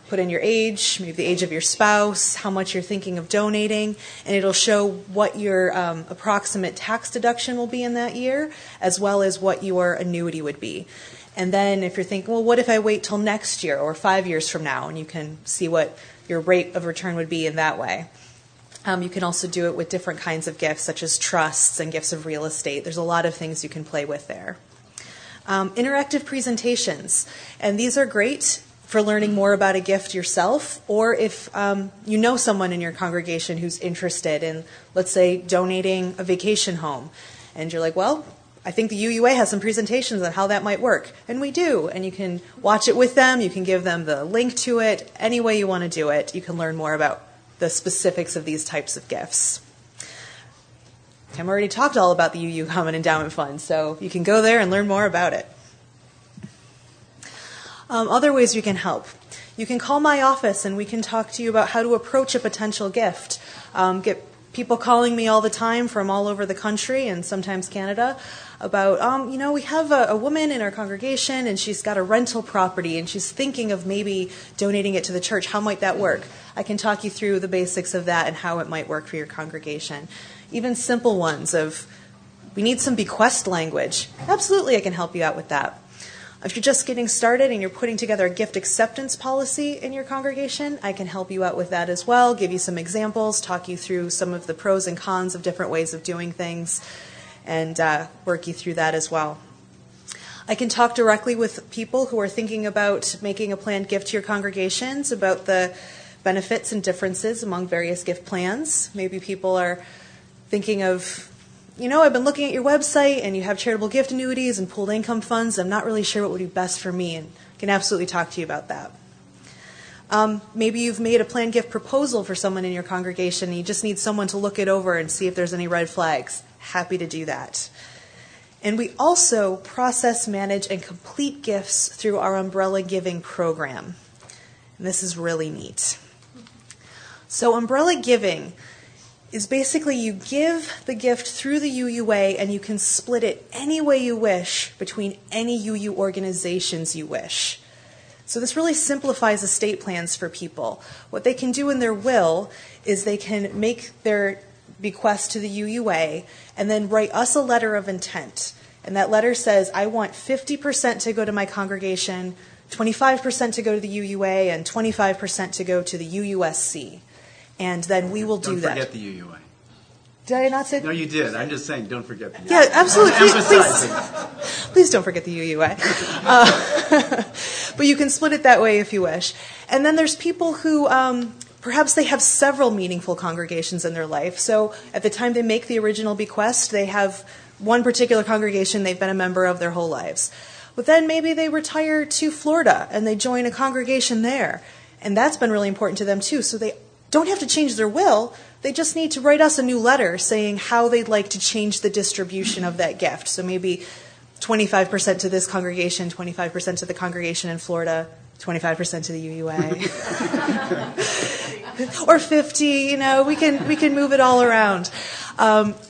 Put in your age, maybe the age of your spouse, how much you're thinking of donating, and it'll show what your approximate tax deduction will be in that year, as well as what your annuity would be. And then if you're thinking, well, what if I wait till next year or 5 years from now, and you can see what your rate of return would be in that way. You can also do it with different kinds of gifts, such as trusts and gifts of real estate. There's a lot of things you can play with there. Interactive presentations, and these are great for learning more about a gift yourself, or if you know someone in your congregation who's interested in, let's say, donating a vacation home, and you're like, well, I think the UUA has some presentations on how that might work, and we do, and you can watch it with them, you can give them the link to it, any way you want to do it, you can learn more about the specifics of these types of gifts. Tim already talked all about the UU Common Endowment Fund, so you can go there and learn more about it. Other ways you can help. You can call my office and we can talk to you about how to approach a potential gift. Get people calling me all the time from all over the country and sometimes Canada about, we have a woman in our congregation and she's got a rental property and she's thinking of maybe donating it to the church. How might that work? I can talk you through the basics of that and how it might work for your congregation. Even simple ones of, we need some bequest language. Absolutely, I can help you out with that. If you're just getting started and you're putting together a gift acceptance policy in your congregation, I can help you out with that as well, give you some examples, talk you through some of the pros and cons of different ways of doing things, and work you through that as well. I can talk directly with people who are thinking about making a planned gift to your congregations about the benefits and differences among various gift plans. Maybe people are thinking of, I've been looking at your website and you have charitable gift annuities and pooled income funds. I'm not really sure what would be best for me, and I can absolutely talk to you about that. Maybe you've made a planned gift proposal for someone in your congregation and you just need someone to look it over and see if there's any red flags. Happy to do that. And we also process, manage, and complete gifts through our umbrella giving program. And this is really neat. So umbrella giving is basically you give the gift through the UUA and you can split it any way you wish between any UU organizations you wish. So this really simplifies estate plans for people. What they can do in their will is they can make their bequest to the UUA and then write us a letter of intent. And that letter says, I want 50% to go to my congregation, 25% to go to the UUA, and 25% to go to the UUSC. And then we will do that. Don't forget the UUA. Did I not say? No, you did. I'm just saying, don't forget the UUA. Yeah, absolutely. Emphasizing. Please don't forget the UUA. But you can split it that way if you wish. And then there's people who perhaps they have several meaningful congregations in their life. So at the time they make the original bequest, they have one particular congregation they've been a member of their whole lives. But then maybe they retire to Florida and they join a congregation there. And that's been really important to them too. So they don't have to change their will. They just need to write us a new letter saying how they'd like to change the distribution of that gift. So maybe 25% to this congregation, 25% to the congregation in Florida, 25% to the UUA. Or 50, we can move it all around.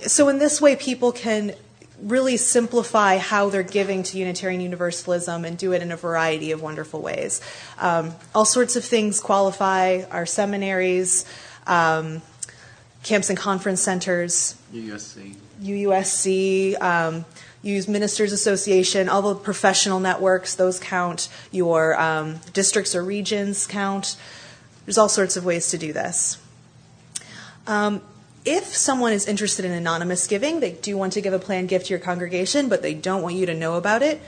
So in this way, people can really simplify how they're giving to Unitarian Universalism and do it in a variety of wonderful ways. All sorts of things qualify: our seminaries, camps and conference centers, UUSC, Use Ministers Association, all the professional networks, those count. Your districts or regions count. There's all sorts of ways to do this. If someone is interested in anonymous giving, they do want to give a planned gift to your congregation, but they don't want you to know about it,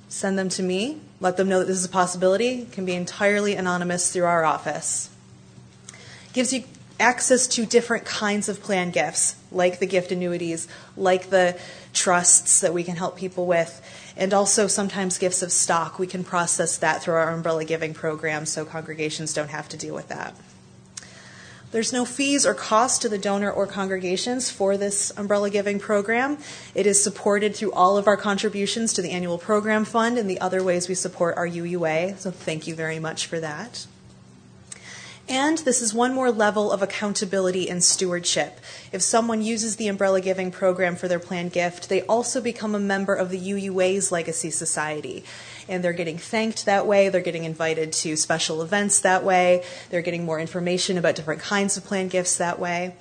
send them to me. Let them know that this is a possibility. It can be entirely anonymous through our office. Gives you access to different kinds of planned gifts, like the gift annuities, like the trusts that we can help people with, and also sometimes gifts of stock. We can process that through our umbrella giving program so congregations don't have to deal with that. There's no fees or cost to the donor or congregations for this umbrella giving program. It is supported through all of our contributions to the annual program fund and the other ways we support our UUA, so thank you very much for that. And this is one more level of accountability and stewardship. If someone uses the umbrella giving program for their planned gift, they also become a member of the UUA's Legacy Society. And they're getting thanked that way. They're getting invited to special events that way. They're getting more information about different kinds of planned gifts that way.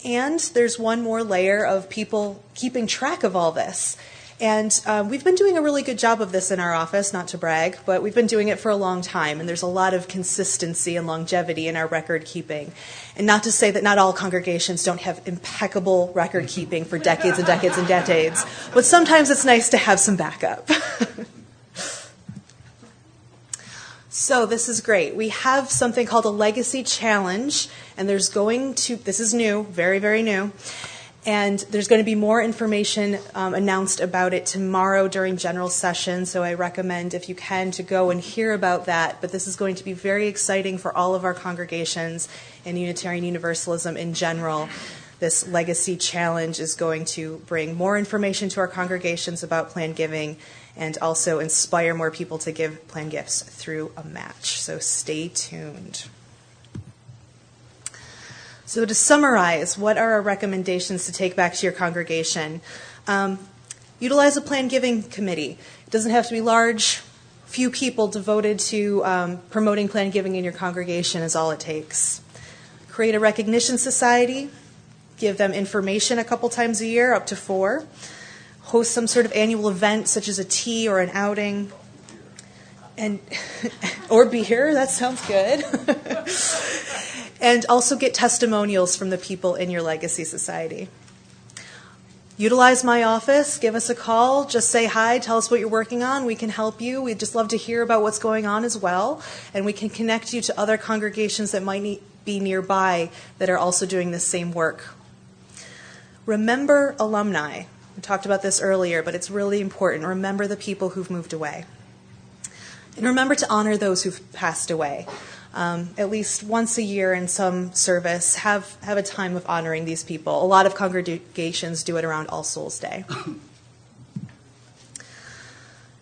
And there's one more layer of people keeping track of all this. And we've been doing a really good job of this in our office, not to brag, but we've been doing it for a long time, and there's a lot of consistency and longevity in our record keeping. And not to say that not all congregations don't have impeccable record keeping for decades and decades and decades, but sometimes it's nice to have some backup. So this is great. We have something called a Legacy Challenge, and this is new, very, very new. And there's going to be more information announced about it tomorrow during general session, so I recommend, if you can, to go and hear about that. But this is going to be very exciting for all of our congregations and Unitarian Universalism in general. This Legacy Challenge is going to bring more information to our congregations about planned giving and also inspire more people to give planned gifts through a match. So stay tuned. So to summarize, what are our recommendations to take back to your congregation? Utilize a planned giving committee. It doesn't have to be large. Few people devoted to promoting planned giving in your congregation is all it takes. Create a recognition society. Give them information a couple times a year, up to 4. Host some sort of annual event, such as a tea or an outing. Or beer, that sounds good. And also get testimonials from the people in your Legacy Society. Utilize my office. Give us a call. Just say hi. Tell us what you're working on. We can help you. We'd just love to hear about what's going on as well. And we can connect you to other congregations that might be nearby that are also doing this same work. Remember alumni. We talked about this earlier, but it's really important. Remember the people who've moved away. And remember to honor those who've passed away. At least once a year in some service, have a time of honoring these people. A lot of congregations do it around All Souls Day.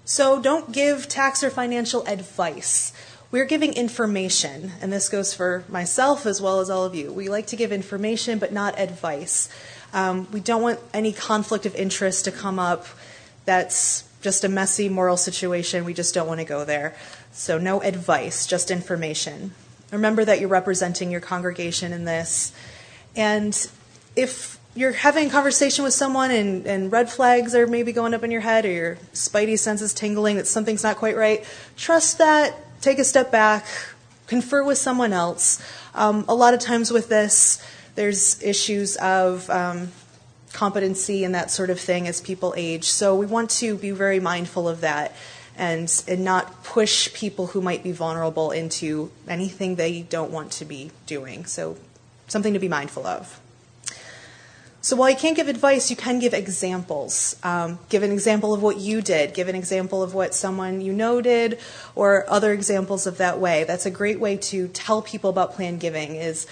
So don't give tax or financial advice. We're giving information, and this goes for myself as well as all of you. We like to give information, but not advice. We don't want any conflict of interest to come up. That's just a messy moral situation. We just don't want to go there. So no advice, just information. Remember that you're representing your congregation in this. And if you're having a conversation with someone and red flags are maybe going up in your head or your spidey senses tingling that something's not quite right, trust that, take a step back, confer with someone else. A lot of times with this, there's issues of competency and that sort of thing as people age. So we want to be very mindful of that and not push people who might be vulnerable into anything they don't want to be doing. So something to be mindful of. So while you can't give advice, you can give examples. Give an example of what you did. Give an example of what someone you know did, or other examples of that way. That's a great way to tell people about planned giving is,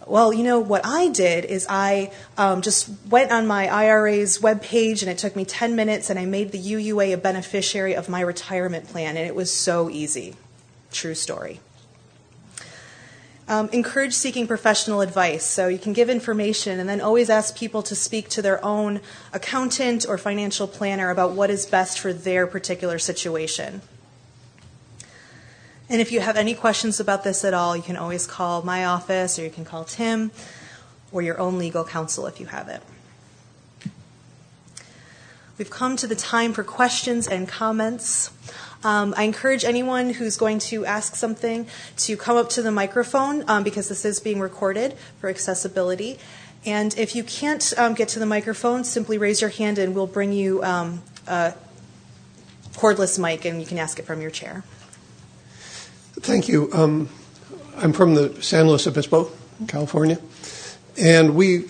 well, you know, what I did is I just went on my IRA's webpage, and it took me 10 minutes, and I made the UUA a beneficiary of my retirement plan, and it was so easy. True story. Encourage seeking professional advice. So you can give information and then always ask people to speak to their own accountant or financial planner about what is best for their particular situation. And if you have any questions about this at all, you can always call my office, or you can call Tim, or your own legal counsel if you have it. We've come to the time for questions and comments. I encourage anyone who's going to ask something to come up to the microphone because this is being recorded for accessibility. And if you can't get to the microphone, simply raise your hand and we'll bring you a cordless mic and you can ask it from your chair. Thank you. I'm from the San Luis Obispo, California, and we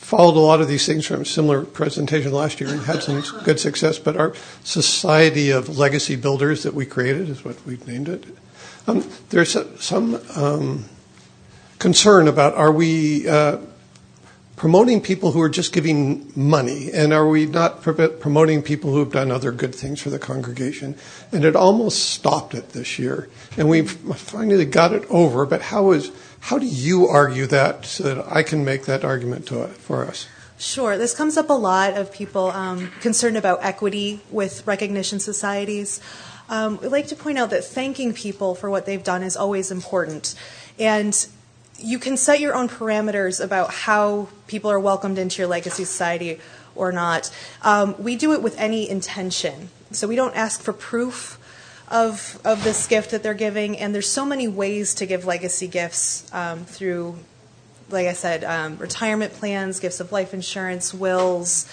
followed a lot of these things from a similar presentation last year and had some good success, but our Society of Legacy Builders that we created is what we've named it. There's some concern about, are we promoting people who are just giving money, and are we not promoting people who have done other good things for the congregation? And it almost stopped it this year, and we've finally got it over, but how do you argue that so that I can make that argument for us? Sure. This comes up a lot of people concerned about equity with recognition societies. We'd like to point out that thanking people for what they've done is always important. And you can set your own parameters about how people are welcomed into your legacy society or not. We do it with any intention. So we don't ask for proof of this gift that they're giving, and there's so many ways to give legacy gifts through, like I said, retirement plans, gifts of life insurance, wills,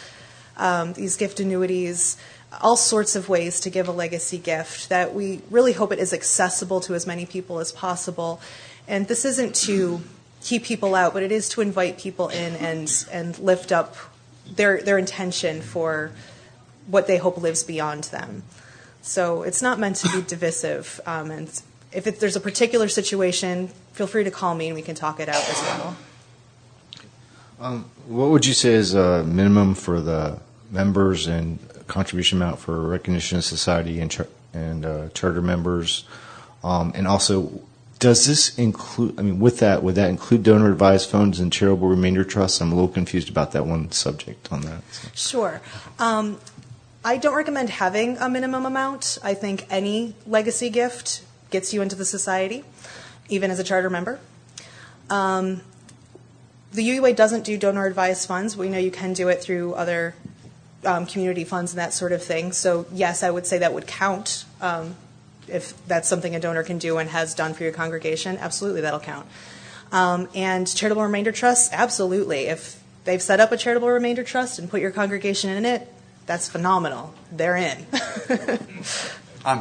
these gift annuities, all sorts of ways to give a legacy gift that we really hope it is accessible to as many people as possible. And this isn't to keep people out, but it is to invite people in and lift up their intention for what they hope lives beyond them. So it's not meant to be divisive. And if there's a particular situation, feel free to call me and we can talk it out as well. What would you say is a minimum for the members and contribution amount for recognition of society and charter members? And also, does this include, would that include donor advised funds and charitable remainder trusts? I'm a little confused about that one subject on that. So. Sure. I don't recommend having a minimum amount. I think any legacy gift gets you into the society, even as a charter member. The UUA doesn't do donor advised funds. We know you can do it through other community funds and that sort of thing. So yes, I would say that would count. If that's something a donor can do and has done for your congregation, absolutely that'll count. And charitable remainder trusts, absolutely. If they've set up a charitable remainder trust and put your congregation in it, that's phenomenal. They're in.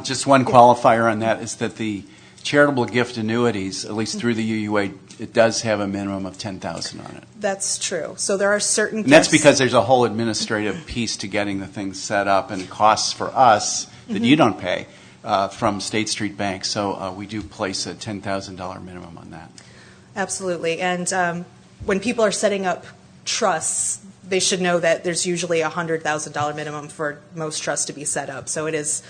Just one qualifier on that is that the charitable gift annuities, at least through the UUA, it does have a minimum of $10,000 on it. That's true. So there are certain gifts. And that's because there's a whole administrative piece to getting the things set up and costs for us that you don't pay. From State Street Bank, so we do place a $10,000 minimum on that. Absolutely, and when people are setting up trusts, they should know that there's usually a $100,000 minimum for most trusts to be set up, so it is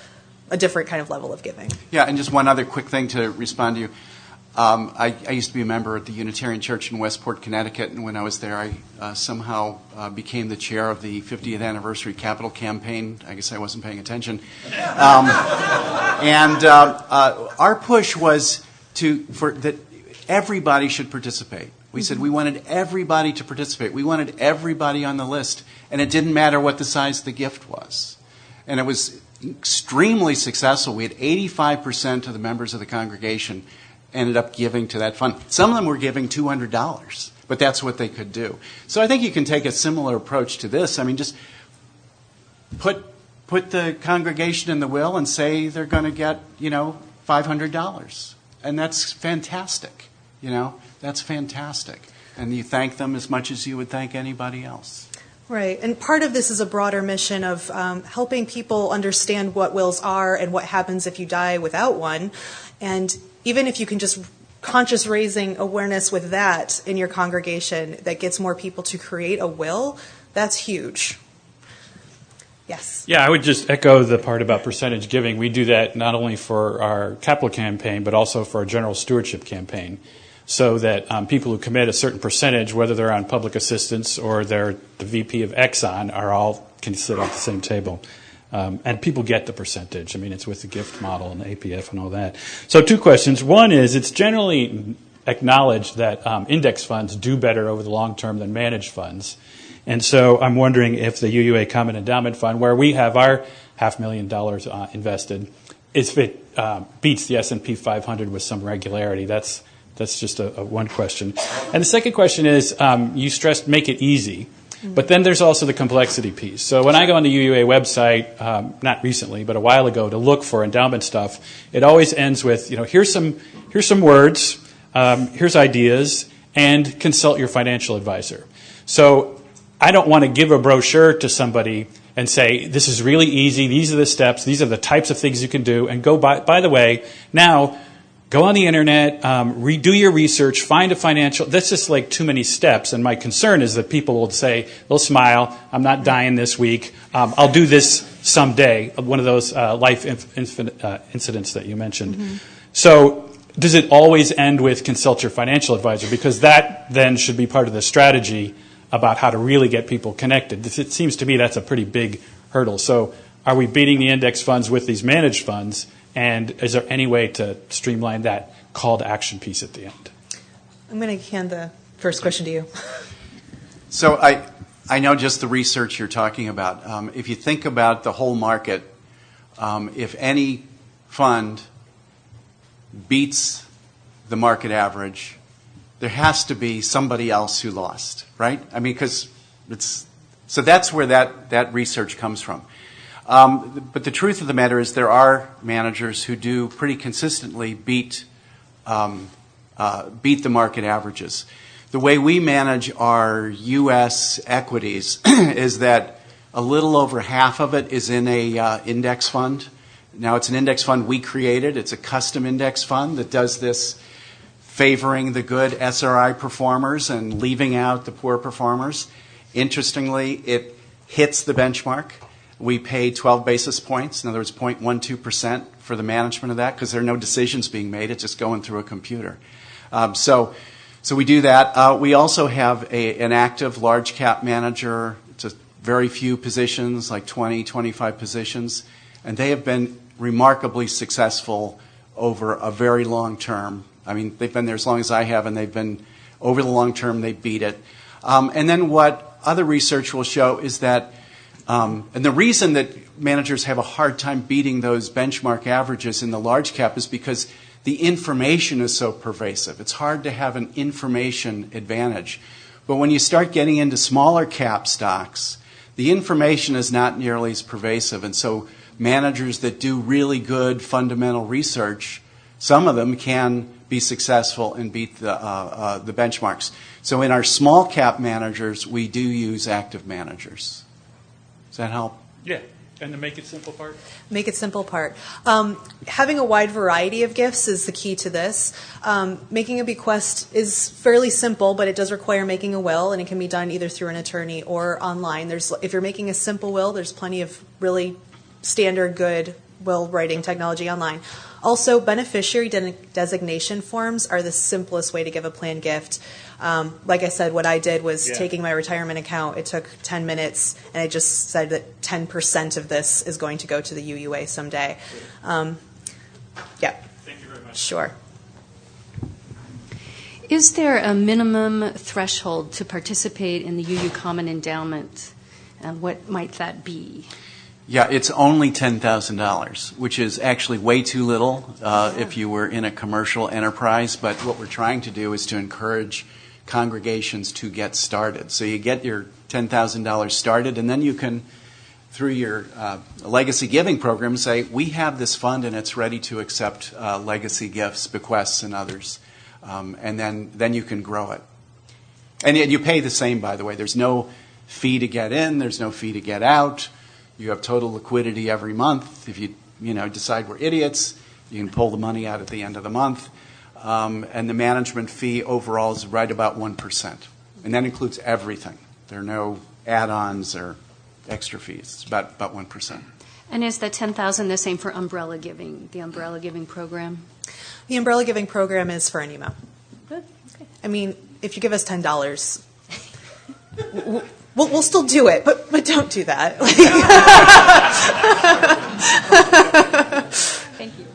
a different kind of level of giving. Yeah, and just one other quick thing to respond to you. I used to be a member at the Unitarian Church in Westport, Connecticut, and when I was there, I somehow became the chair of the 50th anniversary capital campaign. I guess I wasn't paying attention. And our push was that everybody should participate. We said we wanted everybody to participate. We wanted everybody on the list, and it didn't matter what the size of the gift was. And it was extremely successful. We had 85% of the members of the congregation ended up giving to that fund. Some of them were giving $200, but that's what they could do. So I think you can take a similar approach to this. just put the congregation in the will and say they're going to get, $500. And that's fantastic. That's fantastic. And you thank them as much as you would thank anybody else. Right, and part of this is a broader mission of helping people understand what wills are and what happens if you die without one. And even if you can just conscious raising awareness with that in your congregation that gets more people to create a will, that's huge. Yes. Yeah, I would just echo the part about percentage giving. We do that not only for our capital campaign, but also for our general stewardship campaign, so that people who commit a certain percentage, whether they're on public assistance or they're the VP of Exxon, can sit at the same table. And people get the percentage. It's with the gift model and the APF and all that. So 2 questions. One is, it's generally acknowledged that index funds do better over the long term than managed funds. And so I'm wondering if the UUA Common Endowment Fund, where we have our $500,000 invested, if it beats the S&P 500 with some regularity. That's just a one question. And the second question is, you stressed make it easy. But then there's also the complexity piece. So when I go on the UUA website, not recently, but a while ago, to look for endowment stuff, it always ends with, here's some words, here's ideas, and consult your financial advisor. So I don't want to give a brochure to somebody and say, this is really easy, these are the steps, these are the types of things you can do, and go by the way, now go on the internet, redo your research, find a financial. That's just like too many steps. And my concern is that people will say, they'll smile, I'm not dying this week, I'll do this someday, one of those life incidents that you mentioned. Mm-hmm. So does it always end with consult your financial advisor? Because that then should be part of the strategy about how to really get people connected. It seems to me that's a pretty big hurdle. So are we beating the index funds with these managed funds? And is there any way to streamline that call to action piece at the end? I'm going to hand the first question to you. So I know just the research you're talking about. If you think about the whole market, if any fund beats the market average, there has to be somebody else who lost, right? I mean, because so that's where that research comes from. But the truth of the matter is there are managers who do pretty consistently beat the market averages. The way we manage our U.S. equities is that a little over half of it is in a index fund. Now, it's an index fund we created. It's a custom index fund that does this, favoring the good SRI performers and leaving out the poor performers. Interestingly, it hits the benchmark. We pay 12 basis points, in other words, 0.12% for the management of that, because there are no decisions being made. It's just going through a computer. So we do that. We also have an active large cap manager. It's a very few positions, like 20, 25 positions, and they have been remarkably successful over a very long term. I mean, they've been there as long as I have, and they've been, over the long term, they beat it. And then what other research will show is that and the reason that managers have a hard time beating those benchmark averages in the large cap is because the information is so pervasive. It's hard to have an information advantage. But when you start getting into smaller cap stocks, the information is not nearly as pervasive. And so managers that do really good fundamental research, some of them can be successful and beat the benchmarks. So in our small cap managers, we do use active managers. Does that help? Yeah. And the make it simple part? Make it simple part. Having a wide variety of gifts is the key to this. Making a bequest is fairly simple, but it does require making a will, and it can be done either through an attorney or online. If you're making a simple will, there's plenty of really standard, good will writing technology online. Also, beneficiary designation forms are the simplest way to give a planned gift. Like I said, what I did was taking my retirement account. It took 10 minutes, and I just said that 10% of this is going to go to the UUA someday. Thank you very much. Sure. Is there a minimum threshold to participate in the UU Common Endowment, and what might that be? Yeah, it's only $10,000, which is actually way too little if you were in a commercial enterprise. But what we're trying to do is to encourage congregations to get started. So you get your $10,000 started, and then you can, through your legacy giving program, say, we have this fund and it's ready to accept legacy gifts, bequests, and others. And then you can grow it. And you pay the same, by the way. There's no fee to get in. There's no fee to get out. You have total liquidity every month. If you decide we're idiots, you can pull the money out at the end of the month. And the management fee overall is right about 1%. And that includes everything. There are no add-ons or extra fees. It's about 1%. And is the $10,000 the same for umbrella giving, the umbrella giving program? The umbrella giving program is for any amount. Good. Okay. I mean, if you give us $10, we'll still do it, but don't do that. Thank you.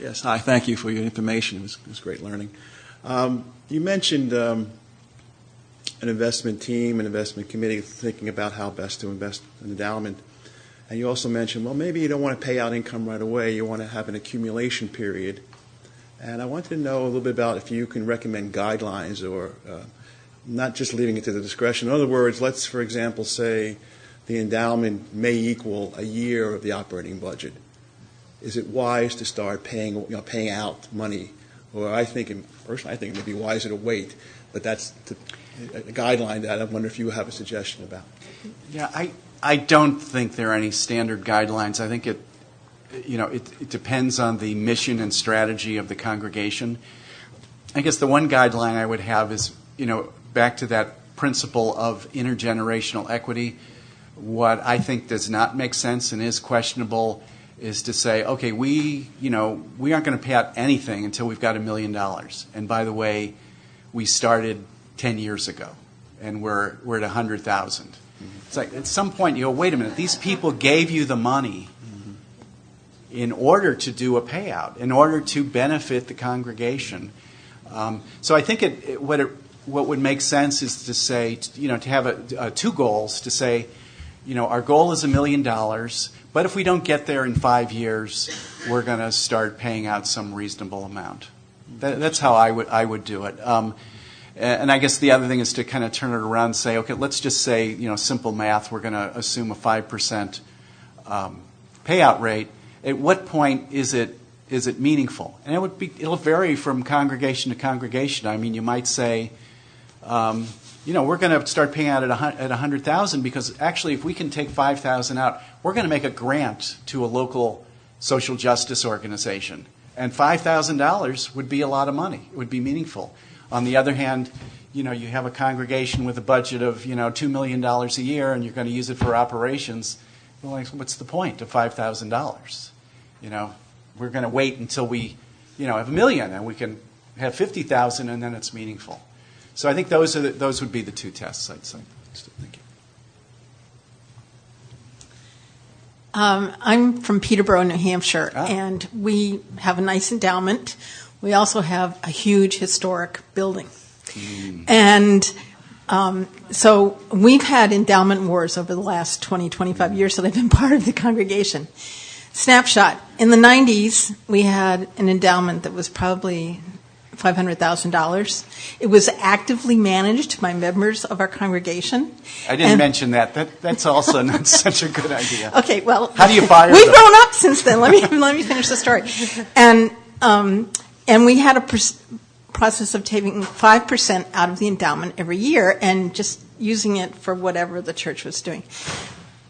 Yes, hi. Thank you for your information. It was great learning. You mentioned an investment team, an investment committee thinking about how best to invest in endowment. And you also mentioned, well, maybe you don't want to pay out income right away. You want to have an accumulation period. And I wanted to know a little bit about if you can recommend guidelines or not just leaving it to the discretion. In other words, let's, for example, say the endowment may equal a year of the operating budget. Is it wise to start paying out money? Or personally, I think it would be wiser to wait. But that's a guideline that I wonder if you have a suggestion about. Yeah, I don't think there are any standard guidelines. I think it depends on the mission and strategy of the congregation. I guess the one guideline I would have is, back to that principle of intergenerational equity. What I think does not make sense and is questionable is to say, okay, we aren't going to pay out anything until we've got $1 million. And by the way, we started 10 years ago, and we're at 100,000. It's like at some point you go, wait a minute, these people gave you the money in order to do a payout, in order to benefit the congregation. So I think what would make sense is to say, to have two goals, to say, our goal is $1 million, but if we don't get there in 5 years, we're going to start paying out some reasonable amount. That's how I would do it. And I guess the other thing is to kind of turn it around and say, okay, let's just say, simple math, we're going to assume a 5% payout rate. At what point is it meaningful? And it'll vary from congregation to congregation. I mean, you might say, we're going to start paying out at 100,000 because actually, if we can take 5,000 out, we're going to make a grant to a local social justice organization, and $5,000 would be a lot of money. It would be meaningful. On the other hand, you have a congregation with a budget of $2 million a year, and you're going to use it for operations. Well, what's the point of $5,000? We're going to wait until we have $1 million, and we can have 50,000, and then it's meaningful. So I think those would be the two tests, I'd say. Thank you. I'm from Peterborough, New Hampshire, and we have a nice endowment. We also have a huge historic building. And so we've had endowment wars over the last 20, 25 years that I've been part of the congregation. Snapshot. In the 90s, we had an endowment that was probably $500,000. It was actively managed by members of our congregation. I didn't mention that. That's also not such a good idea. Okay, well, how do you fire we've them? grown up since then. Let me finish the story. And we had a process of taking 5% out of the endowment every year and just using it for whatever the church was doing.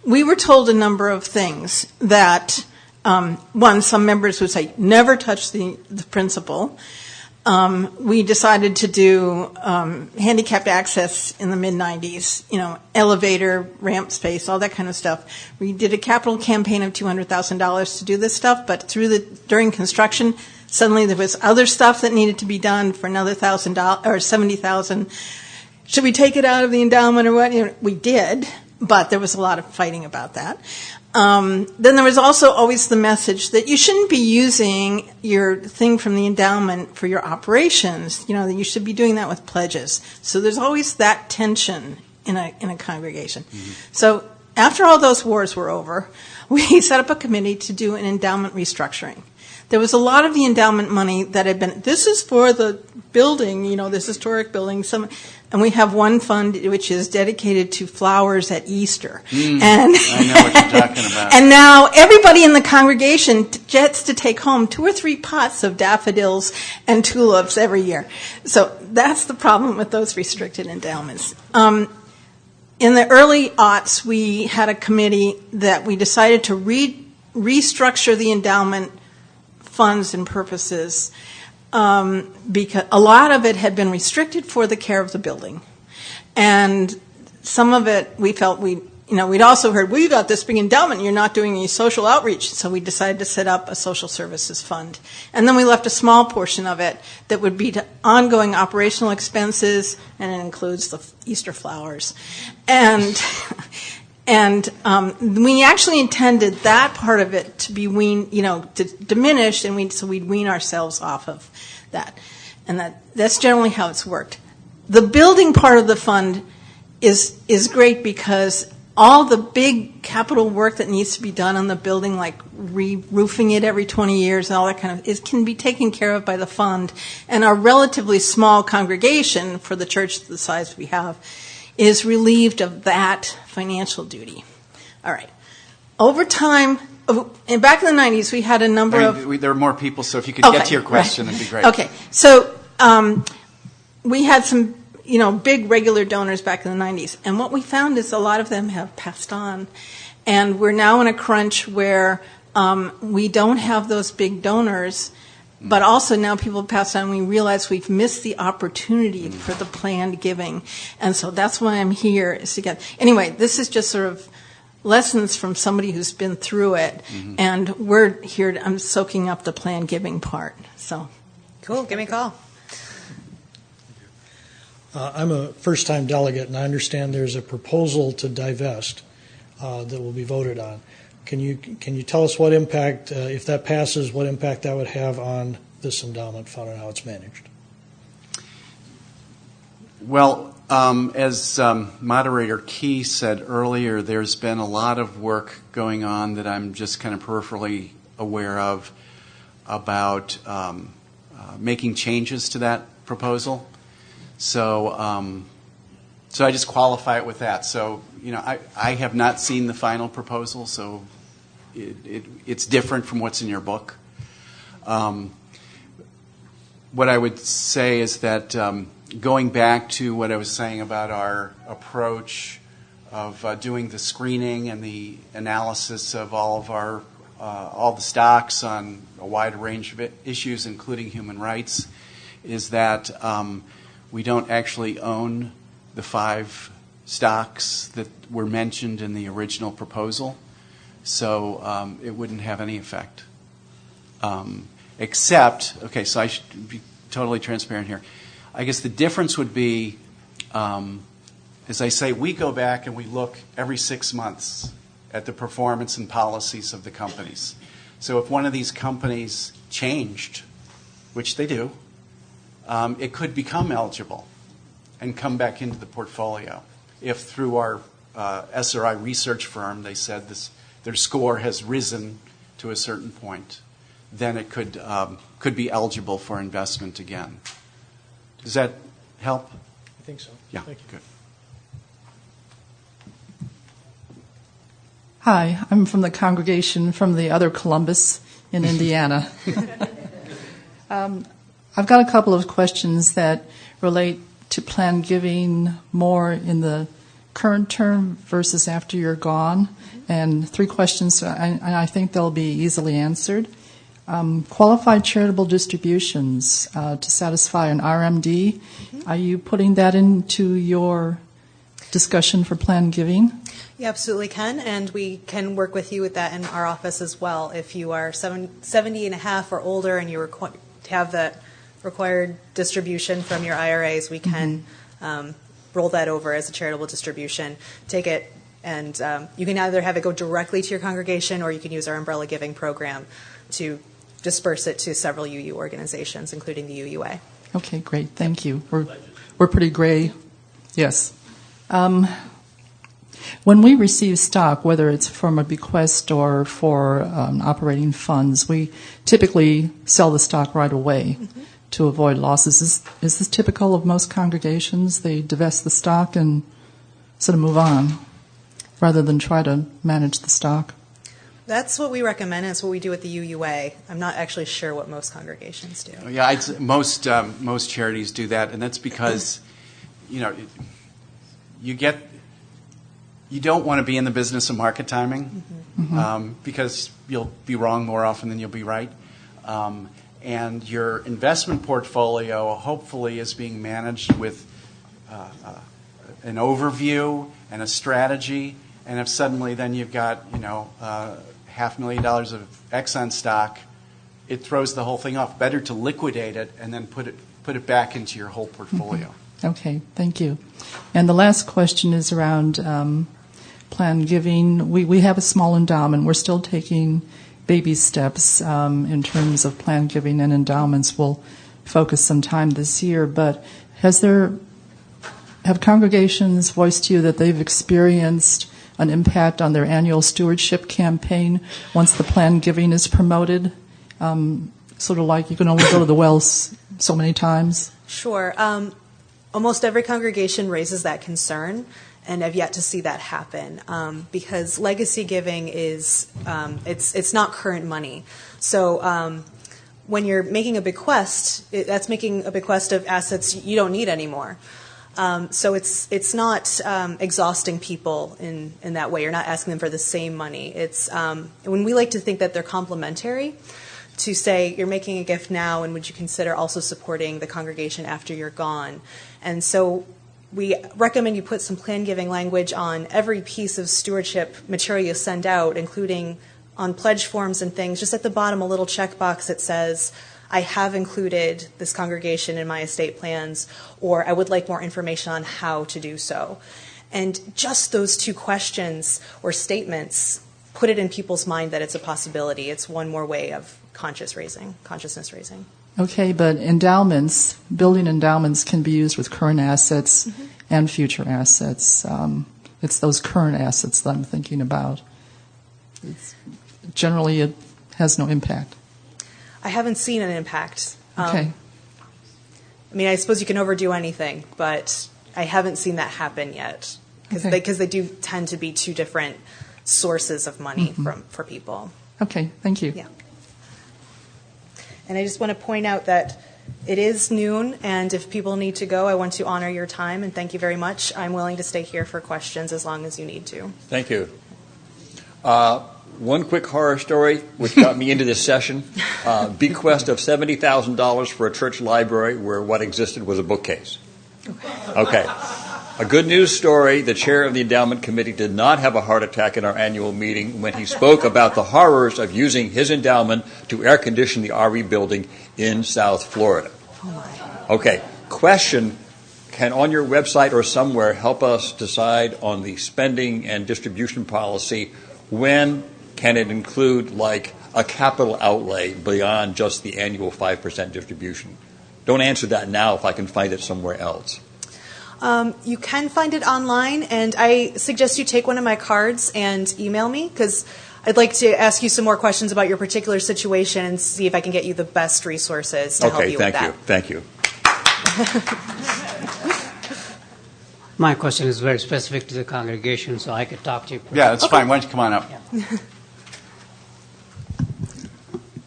We were told a number of things that, one, some members would say, never touch the principal. We decided to do handicapped access in the mid-90s, elevator, ramp space, all that kind of stuff. We did a capital campaign of $200,000 to do this stuff, but during construction, suddenly there was other stuff that needed to be done for another $1,000 or $70,000. Should we take it out of the endowment or what? We did, but there was a lot of fighting about that. Then there was also always the message that you shouldn't be using your thing from the endowment for your operations. That you should be doing that with pledges. So there's always that tension in a congregation. Mm-hmm. So after all those wars were over, we set up a committee to do an endowment restructuring. There was a lot of the endowment money that had been, this is for the building, this historic building. And we have one fund which is dedicated to flowers at Easter. And I know what you're talking about. And now everybody in the congregation gets to take home 2 or 3 pots of daffodils and tulips every year. So that's the problem with those restricted endowments. In the early aughts, we had a committee that we decided to restructure the endowment funds and purposes because a lot of it had been restricted for the care of the building, and some of it we felt we'd also heard, we got this big endowment, you're not doing any social outreach, so we decided to set up a social services fund, and then we left a small portion of it that would be to ongoing operational expenses, and it includes the Easter flowers, and we actually intended that part of it to be to diminish, and so we'd wean ourselves off of that. And that's generally how it's worked. the building part of the fund is great because all the big capital work that needs to be done on the building, like re-roofing it every 20 years and all that kind of, it can be taken care of by the fund. And our relatively small congregation, for the church the size we have, is relieved of that financial duty. All right. Over time, and back in the 90s, we had a number of... There are more people, so if you could get to your question, that'd be great. Okay. So we had some big regular donors back in the 90s. And what we found is a lot of them have passed on. And we're now in a crunch where we don't have those big donors, but also now people have passed on. We realize we've missed the opportunity for the planned giving. And so that's why I'm here, is to get... Anyway, this is just sort of lessons from somebody who's been through it. Mm-hmm. And we're here, I'm soaking up the planned giving part. So, cool. Give me a call. I'm a first-time delegate, and I understand there's a proposal to divest that will be voted on. Can you tell us what impact, if that passes, what impact that would have on this endowment fund and how it's managed? Well, as Moderator Key said earlier, there's been a lot of work going on that I'm just kind of peripherally aware of about making changes to that proposal. So I just qualify it with that. So, I have not seen the final proposal, so it's different from what's in your book. What I would say is that going back to what I was saying about our approach of doing the screening and the analysis of all of our all the stocks on a wide range of issues, including human rights, is that we don't actually own the 5 stocks that were mentioned in the original proposal, so it wouldn't have any effect. Except, okay, so I should be totally transparent here. I guess the difference would be, as I say, we go back and we look every 6 months at the performance and policies of the companies. So if one of these companies changed, which they do, it could become eligible and come back into the portfolio. If through our SRI research firm they said their score has risen to a certain point, then it could be eligible for investment again. Does that help? I think so. Yeah. Thank you. Good. Hi, I'm from the congregation from the other Columbus in Indiana. I've got a couple of questions that relate to planned giving more in the current term versus after you're gone, and 3 questions, and I think they'll be easily answered. Qualified charitable distributions to satisfy an RMD, are you putting that into your discussion for planned giving? You absolutely can, and we can work with you with that in our office as well. If you are 70 and a half or older and you have that required distribution from your IRAs, we can roll that over as a charitable distribution. Take it, and you can either have it go directly to your congregation, or you can use our umbrella giving program to disperse it to several UU organizations, including the UUA. Okay, great. Thank you. We're pretty gray. Yes. When we receive stock, whether it's from a bequest or for operating funds, we typically sell the stock right away to avoid losses. Is this typical of most congregations? They divest the stock and sort of move on rather than try to manage the stock? That's what we recommend. It's what we do at the UUA. I'm not actually sure what most congregations do. Yeah, most charities do that, and that's because, you don't want to be in the business of market timing because you'll be wrong more often than you'll be right. And your investment portfolio hopefully is being managed with an overview and a strategy. And if suddenly then you've got, $500,000 of Exxon stock, it throws the whole thing off. Better to liquidate it and then put it back into your whole portfolio. Okay, thank you. And the last question is around planned giving. We have a small endowment. We're still taking baby steps in terms of planned giving and endowments. We'll focus some time this year, but has there Have congregations voiced to you that they've experienced an impact on their annual stewardship campaign once the planned giving is promoted? Sort of like you can only go to the wells so many times? Sure. Almost every congregation raises that concern, and I've yet to see that happen because legacy giving is it's not current money. So when you're making a bequest, that's making a bequest of assets you don't need anymore. So it's not exhausting people in that way. You're not asking them for the same money. It's when we like to think that they're complementary. To say you're making a gift now, and would you consider also supporting the congregation after you're gone? And so we recommend you put some plan giving language on every piece of stewardship material you send out, including on pledge forms and things. Just at the bottom, a little checkbox that says, I have included this congregation in my estate plans, or I would like more information on how to do so. And just those two questions or statements put it in people's mind that it's a possibility. It's one more way of consciousness raising. Okay, but endowments, building endowments can be used with current assets and future assets. It's those current assets that I'm thinking about. Generally, it has no impact. I haven't seen an impact. Okay. I mean, I suppose you can overdo anything, but I haven't seen that happen yet because they do tend to be two different sources of money for people. Okay, thank you. Yeah. And I just want to point out that it is noon, and if people need to go, I want to honor your time, and thank you very much. I'm willing to stay here for questions as long as you need to. Thank you. One quick horror story, which got me into this session. Bequest of $70,000 for a church library where what existed was a bookcase. Okay. A good news story, the chair of the endowment committee did not have a heart attack in our annual meeting when he spoke about the horrors of using his endowment to air condition the RE building in South Florida. Okay, question, can on your website or somewhere help us decide on the spending and distribution policy? When can it include like a capital outlay beyond just the annual 5% distribution? Don't answer that now if I can find it somewhere else. You can find it online, and I suggest you take one of my cards and email me, because I'd like to ask you some more questions about your particular situation and see if I can get you the best resources to help you with that. Thank you. My question is very specific to the congregation, so I could talk to you. Yeah, that's fine. Why don't you come on up? Yeah.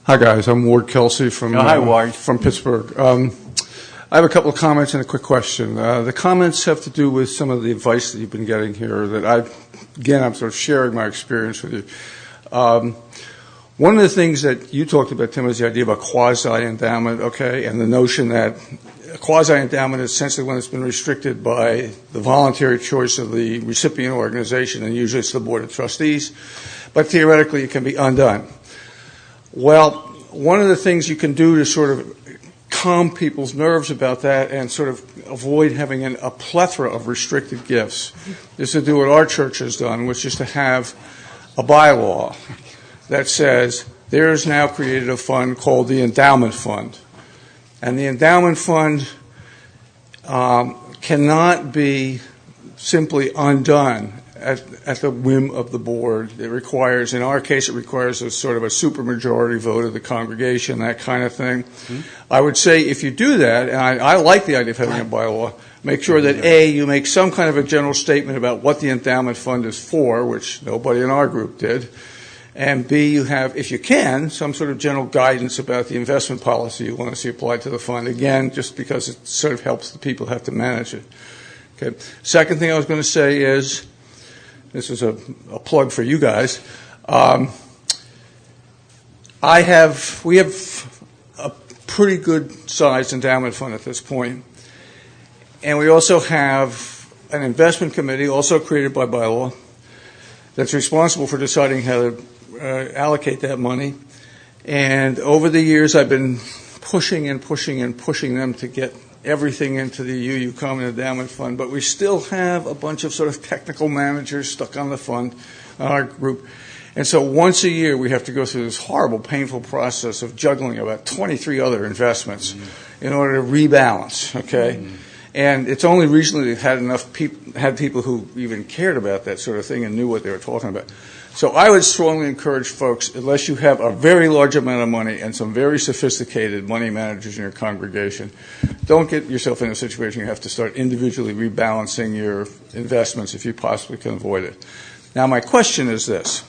Hi, guys. I'm Ward Kelsey from from Pittsburgh. I have a couple of comments and a quick question. The comments have to do with some of the advice that you've been getting here that I'm sort of sharing my experience with you. One of the things that you talked about, Tim, is the idea of a quasi-endowment, okay, and the notion that a quasi-endowment is essentially when it's been restricted by the voluntary choice of the recipient organization, and usually it's the Board of Trustees, but theoretically it can be undone. Well, one of the things you can do to sort of calm people's nerves about that and sort of avoid having a plethora of restricted gifts is to do what our church has done, which is to have a bylaw that says there is now created a fund called the Endowment Fund. And the Endowment Fund cannot be simply undone at the whim of the board. It requires, in our case, it requires a sort of a supermajority vote of the congregation, that kind of thing. I would say if you do that, and I like the idea of having a bylaw, make sure that A, you make some kind of a general statement about what the endowment fund is for, which nobody in our group did, and B, you have, if you can, some sort of general guidance about the investment policy you want to see applied to the fund, again, just because it sort of helps the people who have to manage it. Okay. Second thing I was going to say is, this is a plug for you guys. We have a pretty good sized endowment fund at this point. And we also have an investment committee, also created by bylaw, that's responsible for deciding how to allocate that money. And over the years, I've been pushing them to get everything into the UU Common Endowment Fund, but we still have a bunch of sort of technical managers stuck on the fund, our group. And so once a year, we have to go through this horrible, painful process of juggling about 23 other investments in order to rebalance, okay? And it's only recently they've had people who even cared about that sort of thing and knew what they were talking about. So I would strongly encourage folks, unless you have a very large amount of money and some very sophisticated money managers in your congregation, don't get yourself in a situation you have to start individually rebalancing your investments if you possibly can avoid it. Now, my question is this.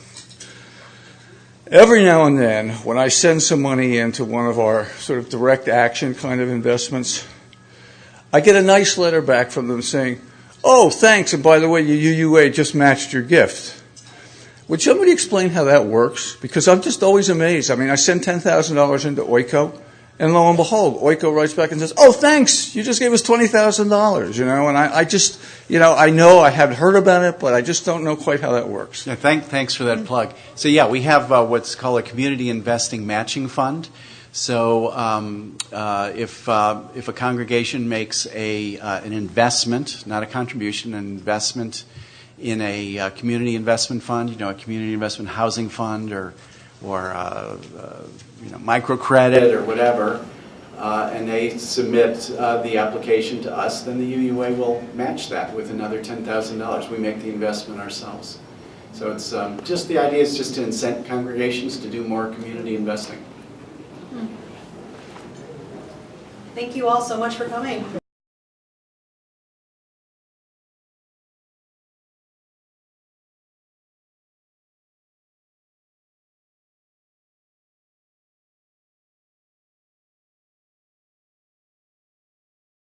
Every now and then, when I send some money into one of our sort of direct action kind of investments, I get a nice letter back from them saying, oh, thanks, and by the way, your UUA just matched your gift. Would somebody explain how that works? Because I'm just always amazed. I mean, I send $10,000 into Oiko, and lo and behold, Oiko writes back and says, oh, thanks, you just gave us $20,000, you know, and I just, you know I haven't heard about it, but I just don't know quite how that works. Yeah, thanks for that plug. So, yeah, we have what's called a community investing matching fund. So if a congregation makes an investment, not a contribution, an investment in a community investment fund, a community investment housing fund or microcredit or whatever, and they submit the application to us, then the UUA will match that with another $10,000. We make the investment ourselves. So it's just the idea is just to incent congregations to do more community investing. Thank you all so much for coming.